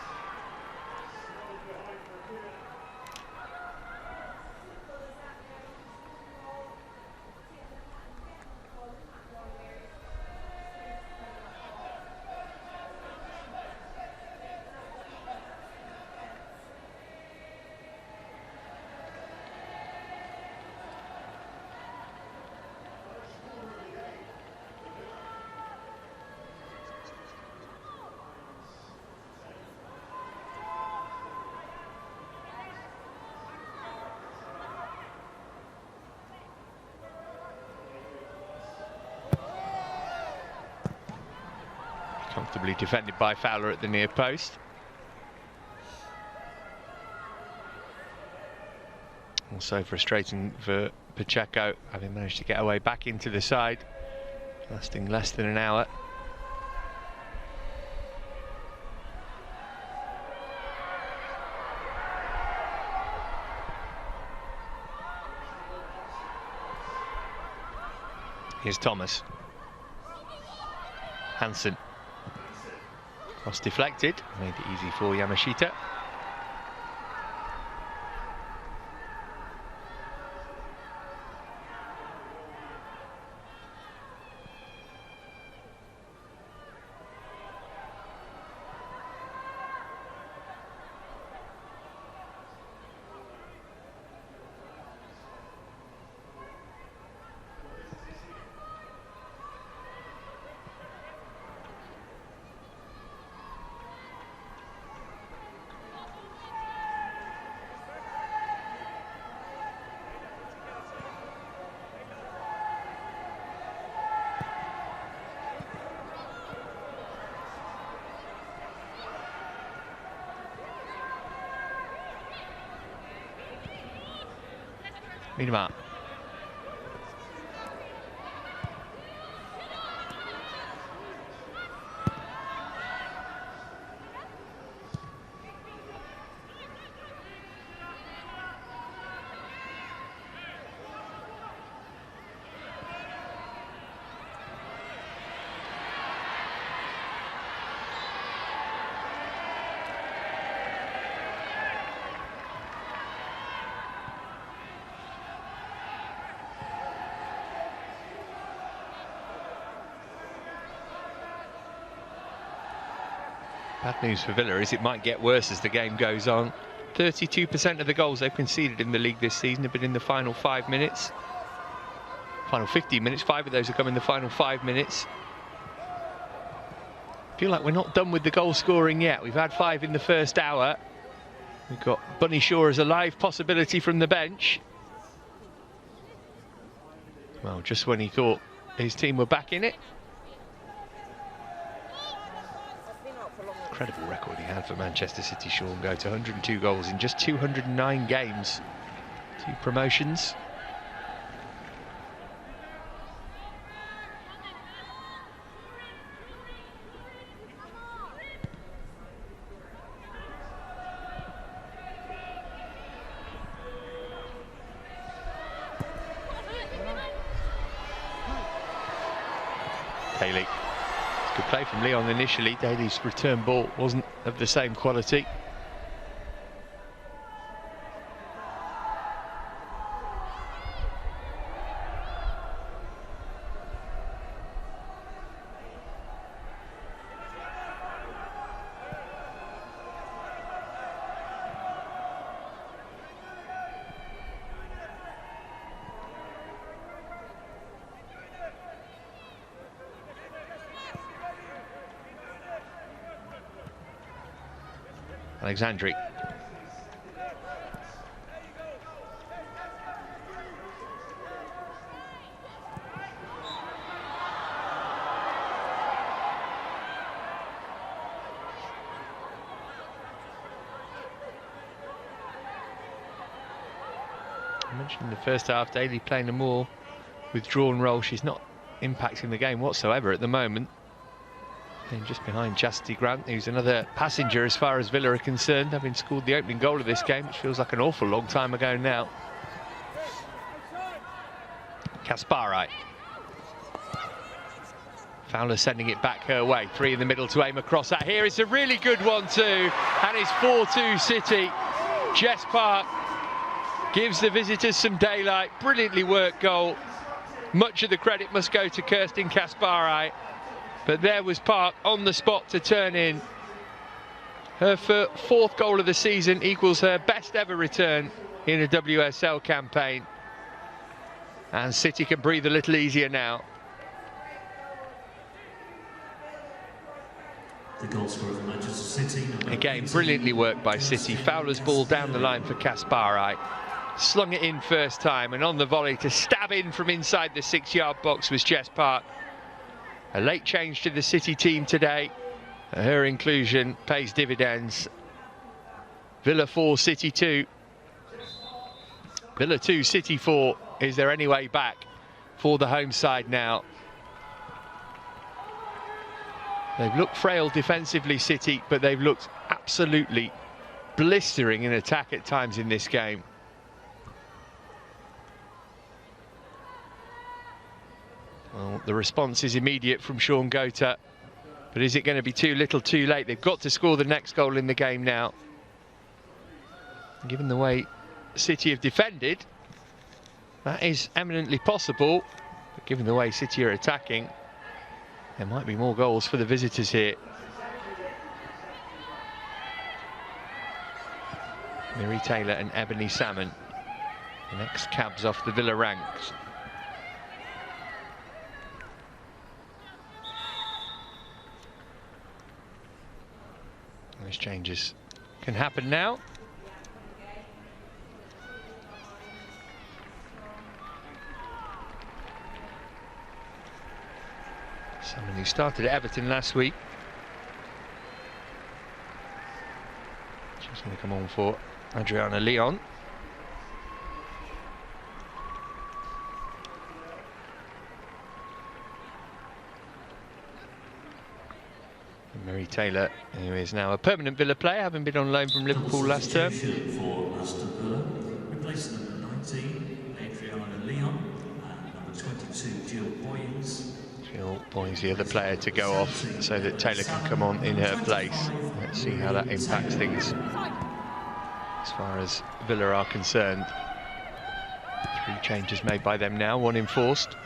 Comfortably defended by Fowler at the near post. Also frustrating for Pacheco, having managed to get away back into the side, lasting less than an hour. Here's Thomas. Hansen. Cross deflected, made it easy for Yamashita. Miedema. Bad news for Villa is it might get worse as the game goes on. 32% of the goals they've conceded in the league this season have been in the final 5 minutes. Final 15 minutes, 5 of those have come in the final 5 minutes. I feel like we're not done with the goal scoring yet. We've had 5 in the first hour. We've got Bunny Shaw as a live possibility from the bench. Well, just when he thought his team were back in it. Incredible record he had for Manchester City, Sean. Go to 102 goals in just 209 games. 2 promotions. Daly. Good play from Leon initially. Daly's return ball wasn't of the same quality. Alexandri. I mentioned in the first half, Daly playing a more withdrawn role. She's not impacting the game whatsoever at the moment. And just behind Chastity Grant, who's another passenger as far as Villa are concerned, having scored the opening goal of this game, which feels like an awful long time ago now. Kaspari. Fowler sending it back her way. 3 in the middle to aim across at. Here it's a really good one too, and it's 4-2 City. Jess Park gives the visitors some daylight. Brilliantly worked goal. Much of the credit must go to Kirsten Kaspari. But there was Park on the spot to turn in. Her 4th goal of the season equals her best ever return in a WSL campaign. And City can breathe a little easier now. The goal scorer for Manchester City. Again, brilliantly worked by City. Fowler's ball down the line for Kaspari. Slung it in first time, and on the volley to stab in from inside the 6-yard box was Jess Park. A late change to the City team today. Her inclusion pays dividends. Villa 4, City 2. Villa 2, City 4. is there any way back for the home side now? They've looked frail defensively, City, but they've looked absolutely blistering in attack at times in this game. Well, the response is immediate from Sean Gota, but is it going to be too little too late? They've got to score the next goal in the game now. Given the way City have defended, that is eminently possible, but given the way City are attacking, there might be more goals for the visitors here. Miri Taylor and Ebony Salmon, the next cabs off the Villa ranks. Those changes can happen now. Someone who started at Everton last week. She's going to come on for Adriana Leon. And Mary Taylor, who is now a permanent Villa player, having been on loan from Liverpool last term. For Aston Villa, replacing number 19, Adriana Leon, and number 22, Jill Boyens. Jill Boyens, the other player to go off, so that Taylor can come on in her place. Let's see how that impacts things as far as Villa are concerned. 3 changes made by them now, 1 enforced.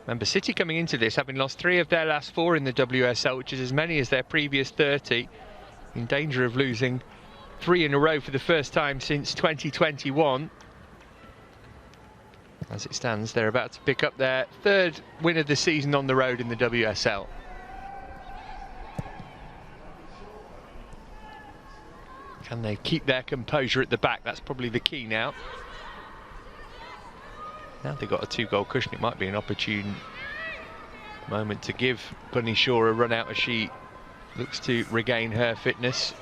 Remember, City coming into this having lost 3 of their last 4 in the WSL, which is as many as their previous 30, in danger of losing 3 in a row for the first time since 2021. As it stands, they're about to pick up their 3rd win of the season on the road in the WSL. Can they keep their composure at the back? That's probably the key now. Now they've got a 2-goal cushion, it might be an opportune moment to give Bunny Shaw a run out as she looks to regain her fitness.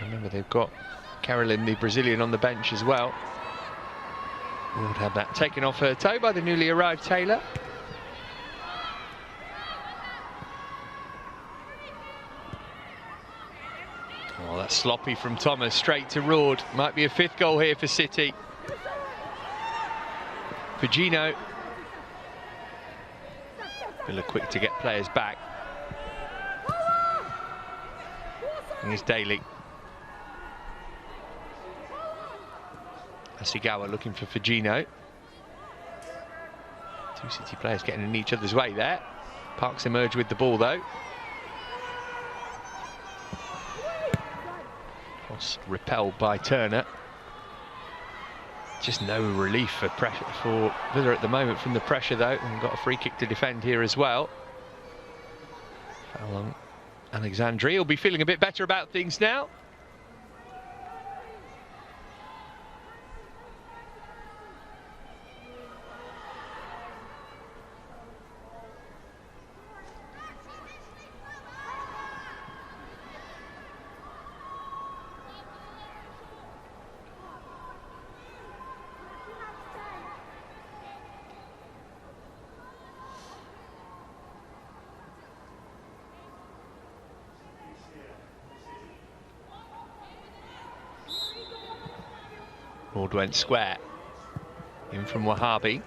Remember, they've got Carolyn, the Brazilian, on the bench as well. Would have that taken off her toe by the newly arrived Taylor. Oh, that's sloppy from Thomas, straight to Rord. Might be a 5th goal here for City. For Gino. Villa quick to get players back. Here's Daly. Asigawa looking for Fujino. 2 City players getting in each other's way there. Parks emerge with the ball though. Cross repelled by Turner. Just no relief for pressure for Villa at the moment from the pressure though, and got a free kick to defend here as well. Foul on Alexandria. Will be feeling a bit better about things now. Rord went square. In from Wahabi.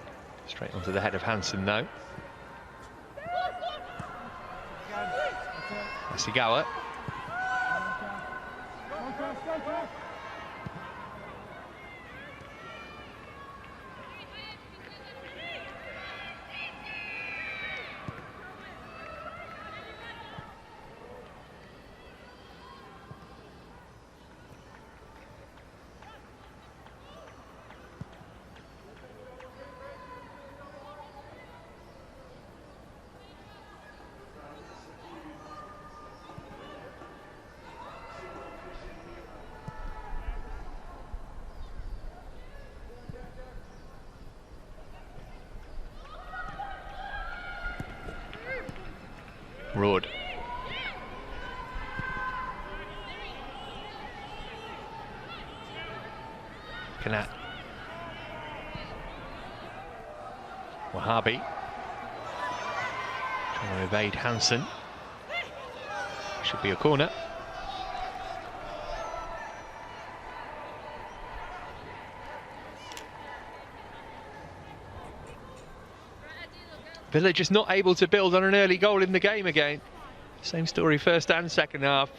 Straight onto the head of Hansen though. Asigawa. Road. Kanat. Wahabi. Trying to evade Hansen. Should be a corner. Villa just not able to build on an early goal in the game again. Same story first and second half.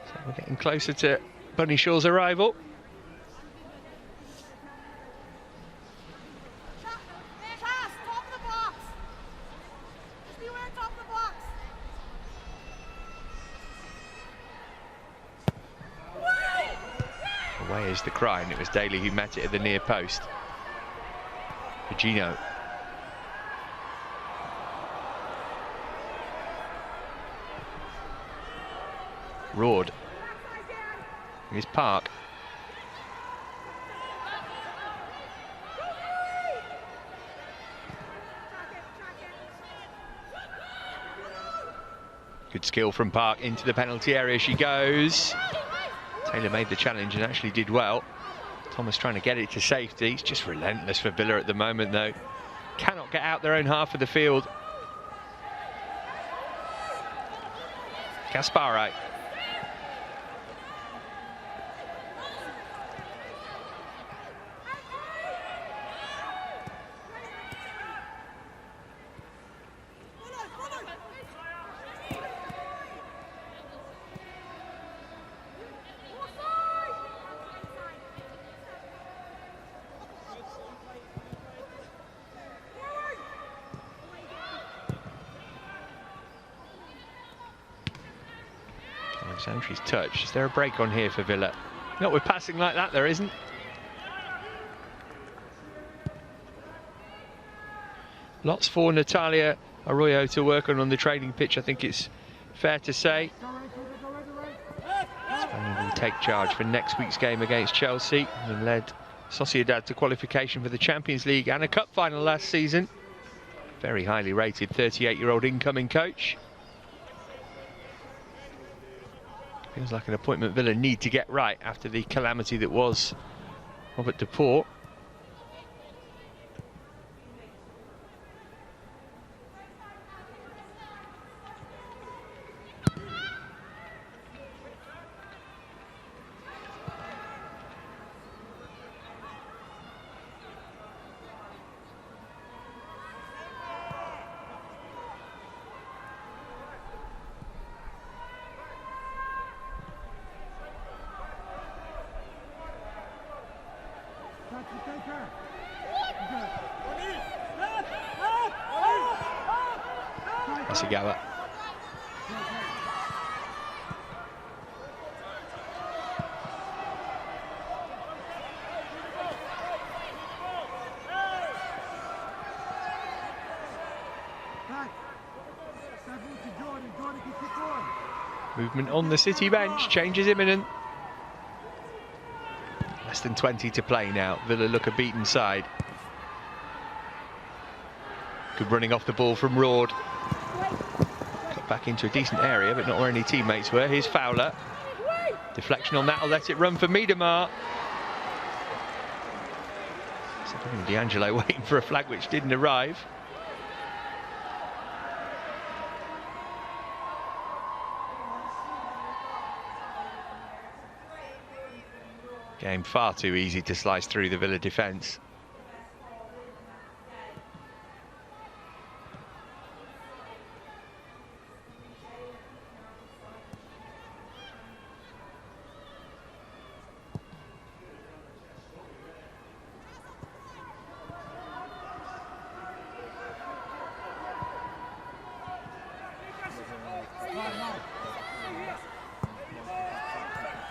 So we're getting closer to Bunny Shaw's arrival. Away is the cry, and it was Daly who met it at the near post. Virgino. Road. Here's Park. Good skill from Park into the penalty area she goes. Taylor made the challenge and actually did well. Thomas trying to get it to safety. It's just relentless for Villa at the moment though. Cannot get out their own half of the field. Caspari. Alexandri's touch. Is there a break on here for Villa? Not with passing like that, there isn't. Lots for Natalia Arroyo to work on the training pitch, I think it's fair to say. Spaniard will take charge for next week's game against Chelsea, and led Sociedad to qualification for the Champions League and a cup final last season. Very highly rated 38-year-old incoming coach. Feels like an appointment Villa need to get right after the calamity that was Robert Deport. Asigawa. Movement on the City bench, change is imminent. Less than 20 to play now. Villa look a beaten side. Good running off the ball from Road. Cut back into a decent area, but not where any teammates were. Here's Fowler. Deflection on that will let it run for Miedemar. D'Angelo waiting for a flag which didn't arrive. Game far too easy to slice through the Villa defence.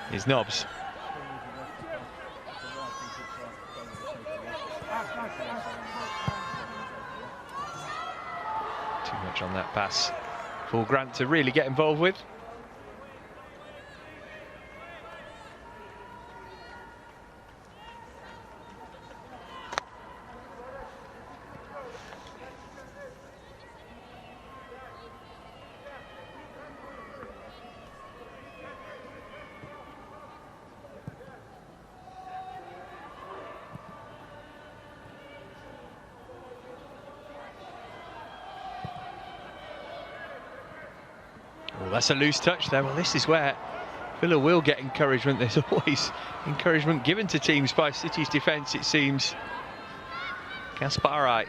Here's Nobbs. Too much on that pass for Grant to really get involved with. Oh, that's a loose touch there. Well, this is where Villa will get encouragement. There's always encouragement given to teams by City's defence, it seems. Gaspari.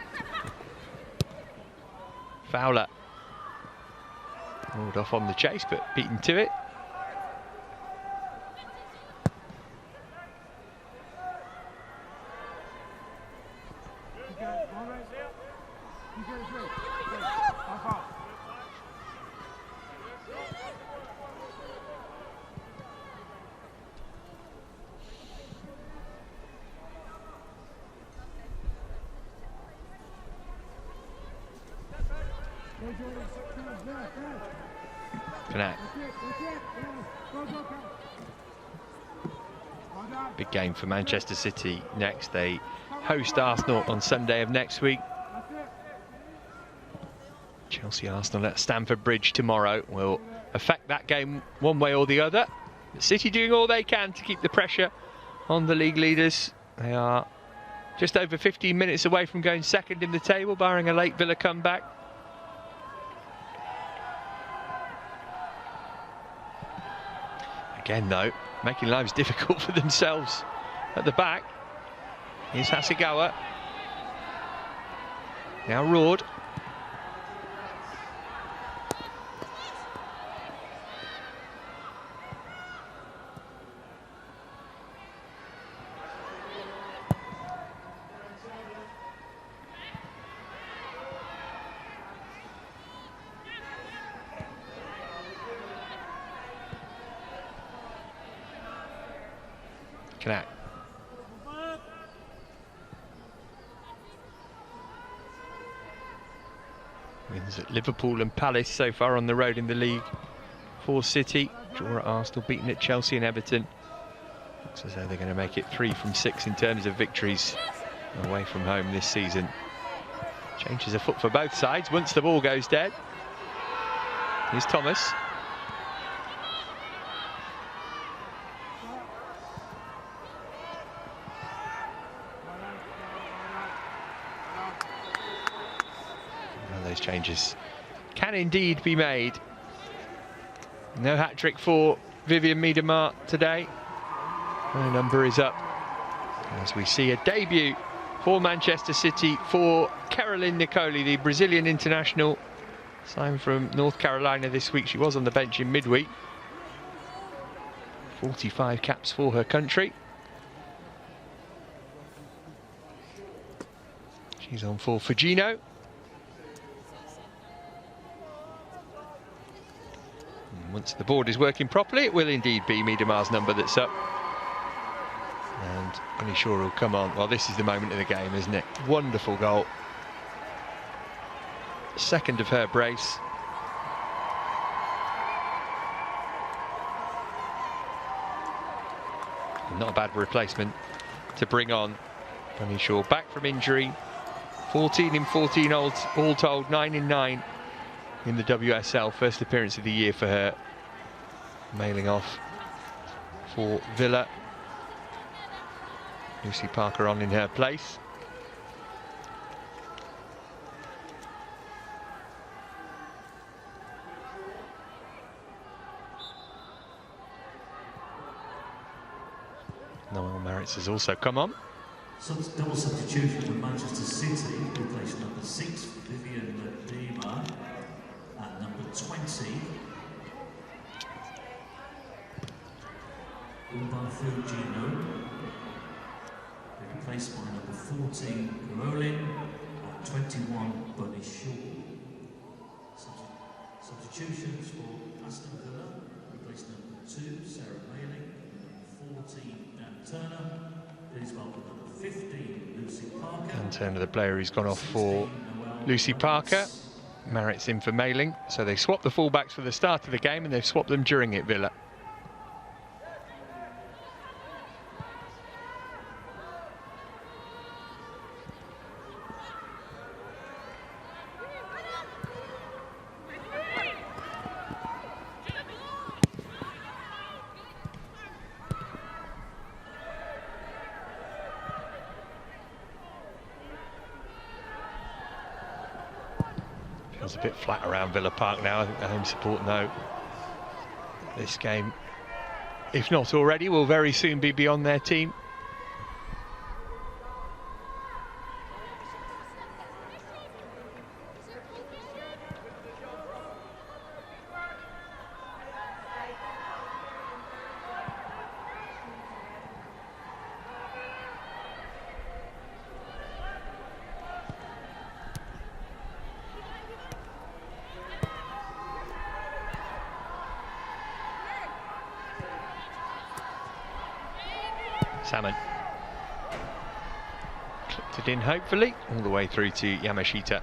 Fowler. Rolled off on the chase, but beaten to it. Big game for Manchester City next. They host Arsenal on Sunday of next week. Chelsea-Arsenal at Stamford Bridge tomorrow will affect that game one way or the other. City doing all they can to keep the pressure on the league leaders. They are just over 15 minutes away from going second in the table, barring a late Villa comeback. Again, though, making lives difficult for themselves at the back. Here's Hasegawa. Now Roord. Knack. Wins at Liverpool and Palace so far on the road in the league for City. Draw at Arsenal, beaten at Chelsea and Everton. Looks as though they're going to make it 3 from 6 in terms of victories away from home this season. Changes a foot for both sides once the ball goes dead. Here's Thomas. Those changes can indeed be made. No hat-trick for Vivian Miedema today. Her number is up as we see a debut for Manchester City for Caroline Nicoli, the Brazilian international, signed from North Carolina this week. She was on the bench in midweek. 45 caps for her country. She's on for Fugino. Once the board is working properly, it will indeed be Miedema's number that's up. And Penny Shaw will come on. Well, this is the moment of the game, isn't it? Wonderful goal. Second of her brace. Not a bad replacement to bring on. Penny Shaw back from injury. 14 in 14 all told, 9 in 9. In the WSL, first appearance of the year for her, mailing off for Villa. Lucy Parker on in her place. Noel Maritz has also come on. Double substitution for Manchester City, replaced number 6, Vivian Miedema. At number 20, Fugino, replaced by number 14, Rolin, and 21, Bunny Shaw. Substitutions for Aston Villa, replaced number 2, Sarah Mailing, number 14, Dan Turner, please welcome number 15, Lucy Parker. Dan Turner, the player who's gone off for Lucy Parker. Maritz in for Mailing, so they swapped the fullbacks for the start of the game and they've swapped them during it, Villa. Feels a bit flat around Villa Park now. I think the home support know This game, if not already, will very soon be beyond their team. Salmon clipped it in, hopefully, all the way through to Yamashita.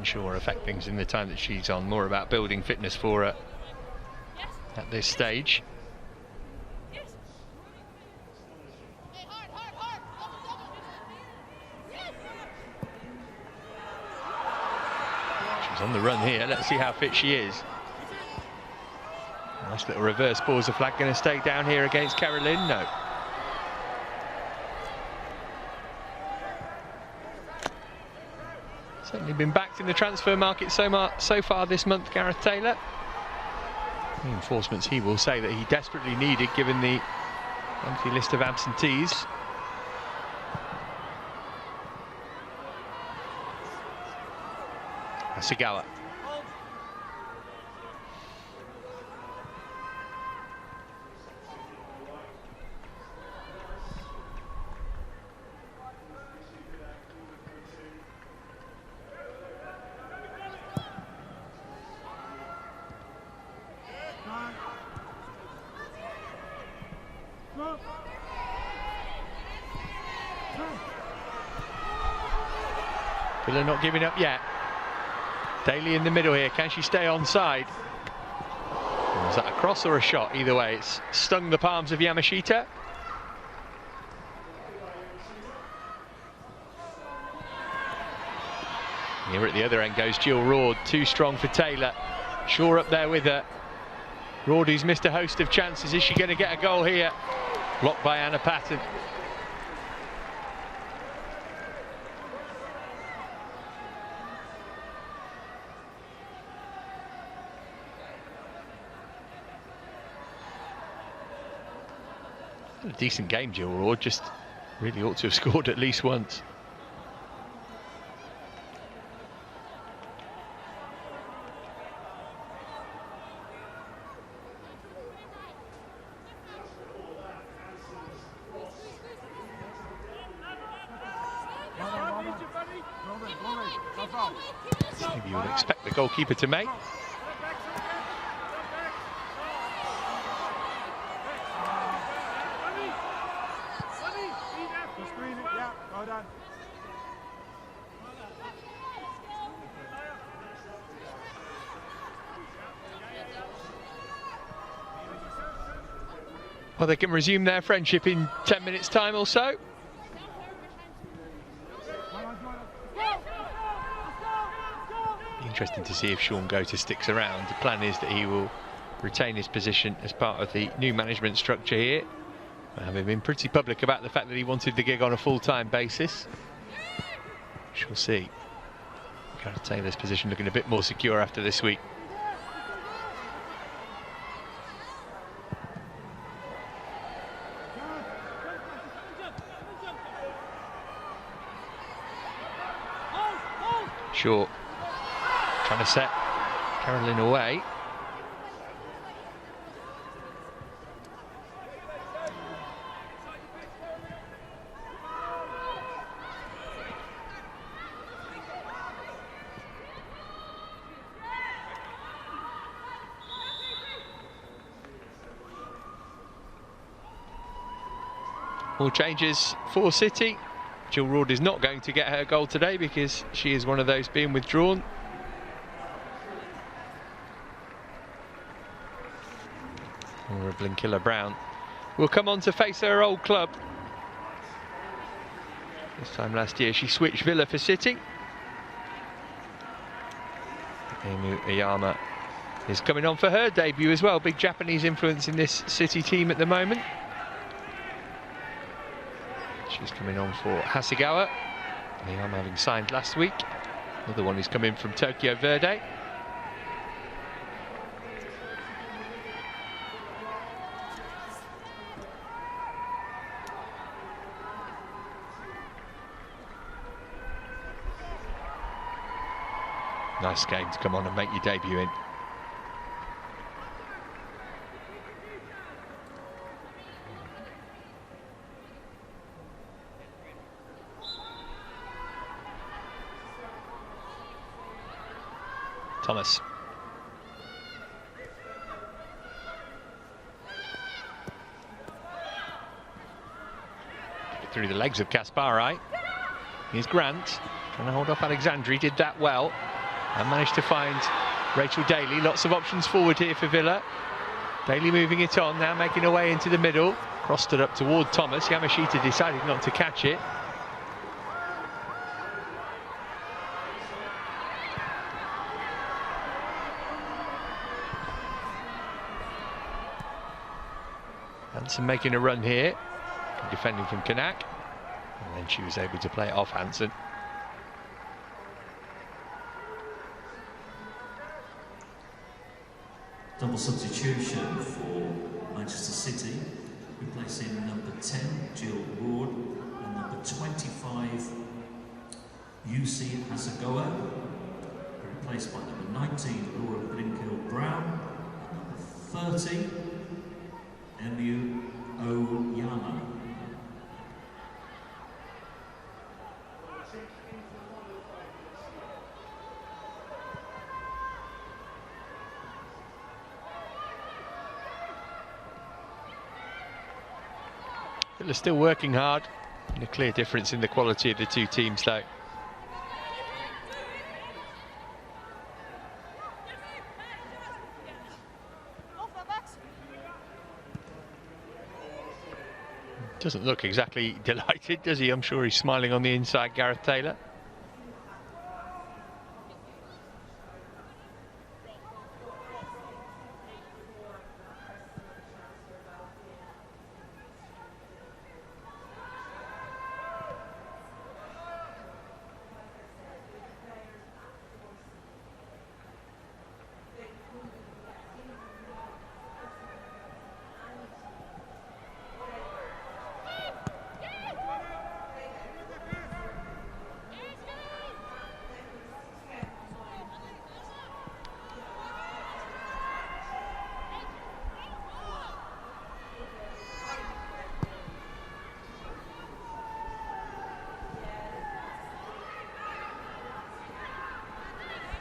Sure affect things in the time that she's on. More about building fitness for her at this stage. She's on the run here. Let's see how fit she is. Nice little reverse ball. Is the flag going to stay down here against Caroline? No. Certainly been backed in the transfer market so far this month, Gareth Taylor. Reinforcements he will say that he desperately needed given the lengthy list of absentees. Asigawa. Villa not giving up yet. Daly in the middle here. Can she stay onside? Was that a cross or a shot? Either way, it's stung the palms of Yamashita. Here at the other end goes Jill Rord. Too strong for Taylor. Shaw up there with her. Rord, who's missed a host of chances. Is she going to get a goal here? Blocked by Anna Patton. A decent game, Jill Rord. Just really ought to have scored at least once. Maybe you would expect the goalkeeper to make. Well, they can resume their friendship in 10 minutes' time or so. Be interesting to see if Sean Goater sticks around. The plan is that he will retain his position as part of the new management structure here, having been pretty public about the fact that he wanted the gig on a full-time basis. We'll see. Gareth Taylor's position looking a bit more secure after this week. Shaw trying to set Caroline away. More changes for City. Jill Rord is not going to get her goal today because she is one of those being withdrawn. Or Blinkilla Brown will come on to face her old club. This time last year she switched Villa for City. Emu Iyama is coming on for her debut as well. Big Japanese influence in this City team at the moment. She's coming on for Hasegawa. Iyama having signed last week. Another one who's come in from Tokyo Verde. Nice game to come on and make your debut in. Thomas. Through the legs of Kaspari. Here's Grant. Trying to hold off Alexandri. Did that well. And managed to find Rachel Daly. Lots of options forward here for Villa. Daly moving it on, now making her way into the middle. Crossed it up toward Thomas. Yamashita decided not to catch it. Hansen making a run here. Defending from Kanak. And then she was able to play it off Hansen. Double substitution for Manchester City, replacing number 10, Jill Ward, and number 25, UC Hasegawa, replaced by number 19, Laura Blinkill Brown, and number 30, Emu Oyama. They're still working hard, and a clear difference in the quality of the two teams though. Doesn't look exactly delighted, does he? I'm sure he's smiling on the inside, Gareth Taylor.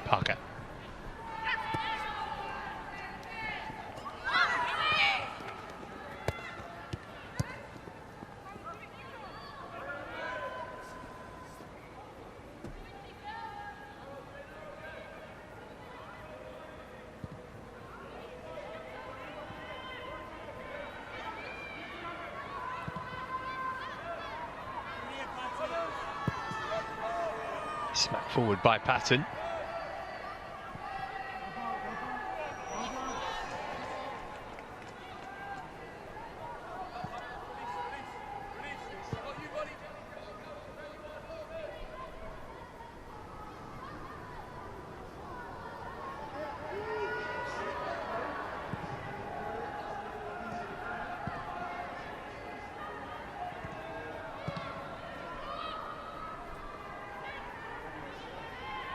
Parker. Smacked forward by Patton.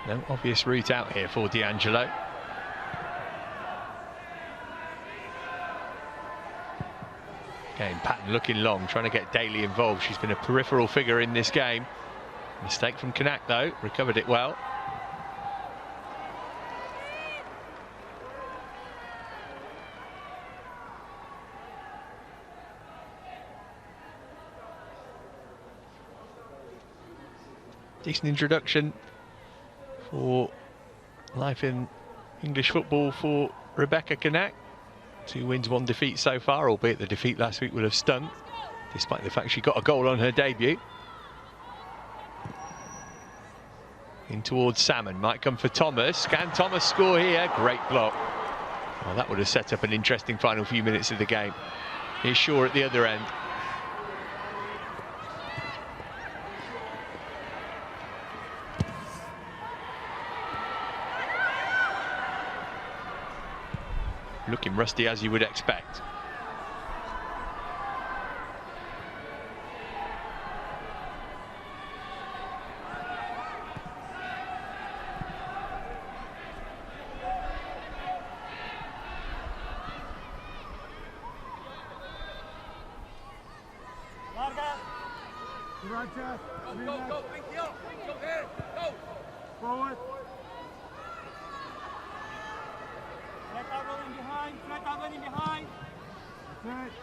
No obvious route out here for D'Angelo. Again, Patton looking long, trying to get Daly involved. She's been a peripheral figure in this game. Mistake from Kanak though, recovered it well. Decent introduction for life in English football for Rebecca Kanak. 2 wins, 1 defeat so far, albeit the defeat last week will have stung, despite the fact she got a goal on her debut. In towards Salmon, might come for Thomas. Can Thomas score here? Great block. Well, that would have set up an interesting final few minutes of the game. Here's Shaw at the other end. Looking rusty as you would expect. Go, forward. Let that running behind, let that running behind. That's it.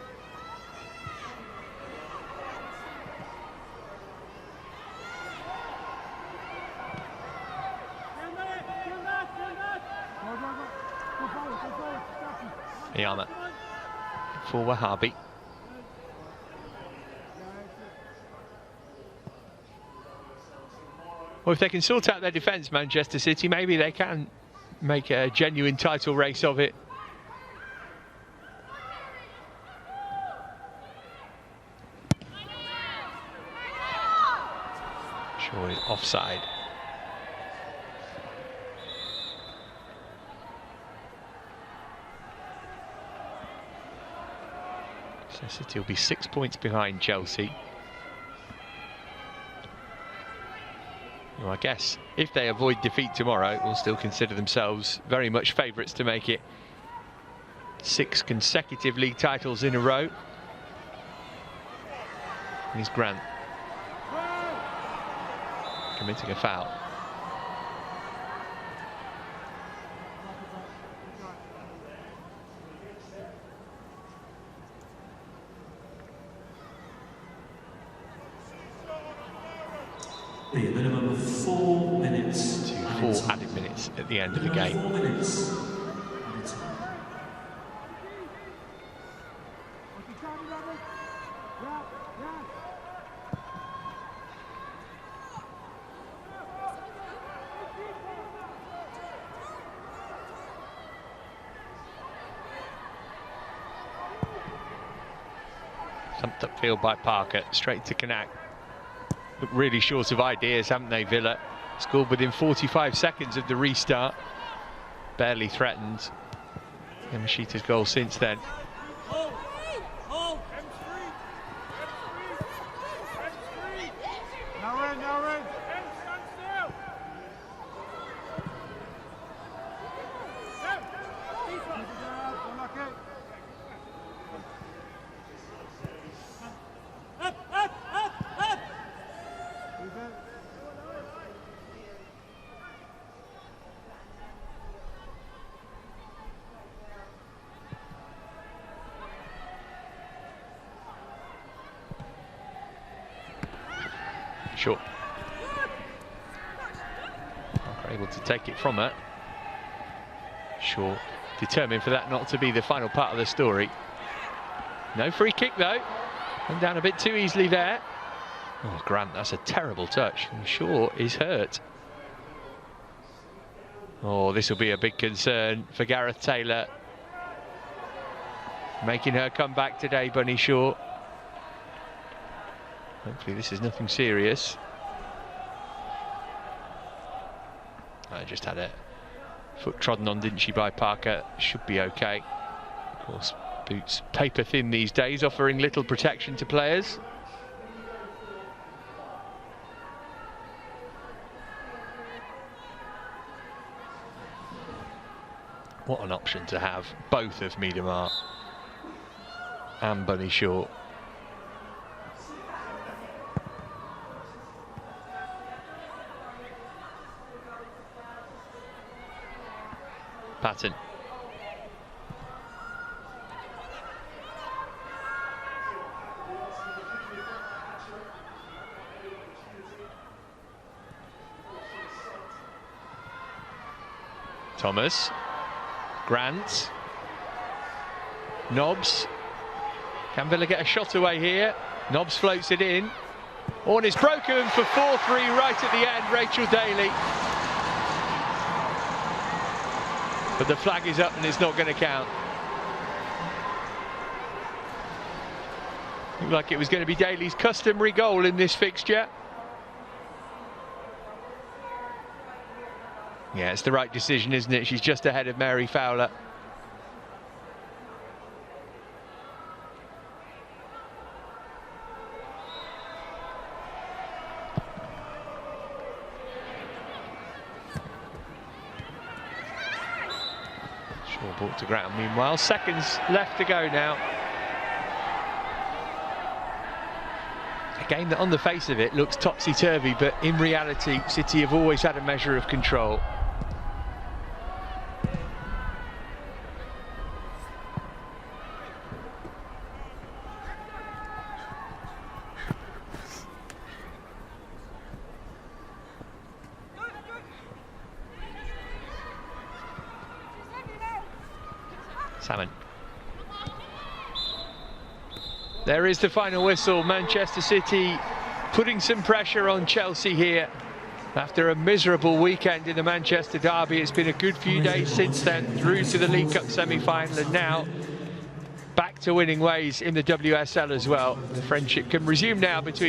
Iyama for Wahabi. Well, if they can sort out their defence, Manchester City, maybe they can make a genuine title race of it. Surely offside. So City will be 6 points behind Chelsea. Well, I guess if they avoid defeat tomorrow, we'll still consider themselves very much favourites to make it 6 consecutive league titles in a row. Here's Grant committing a foul. Be a minimum of 4 minutes. 4 added minutes at the end of the game. 4 minutes. Added time. Thumped upfield by Parker, straight to Kanak. Look really short of ideas, haven't they, Villa? Scored within 45 seconds of the restart. Barely threatened. Yamashita's goal since then. Sure. Parker able to take it from her. Sure. Determined for that not to be the final part of the story. No free kick though. Went down a bit too easily there. Oh, Grant, that's a terrible touch. And Shaw is hurt. Oh, this will be a big concern for Gareth Taylor. Making her come back today, Bunny Shaw. Hopefully this is nothing serious. I just had a foot trodden on, didn't she, by Parker? Should be okay. Of course, boots paper thin these days, offering little protection to players. What an option to have both of Miedemar and Bunny Shaw. Patton. Thomas. Grant. Nobbs. Can Villa get a shot away here? Nobbs floats it in. Oh, and it's broken for 4-3 right at the end, Rachel Daly. But the flag is up and it's not going to count. Looked like it was going to be Daly's customary goal in this fixture. Yeah, it's the right decision, isn't it? She's just ahead of Mary Fowler. Short ball to ground. Meanwhile, seconds left to go now. A game that on the face of it looks topsy-turvy, but in reality, City have always had a measure of control. Salmon. There is the final whistle. Manchester City putting some pressure on Chelsea here. After a miserable weekend in the Manchester derby, it's been a good few days since then, through to the League Cup semi-final, and now back to winning ways in the WSL as well. The friendship can resume now between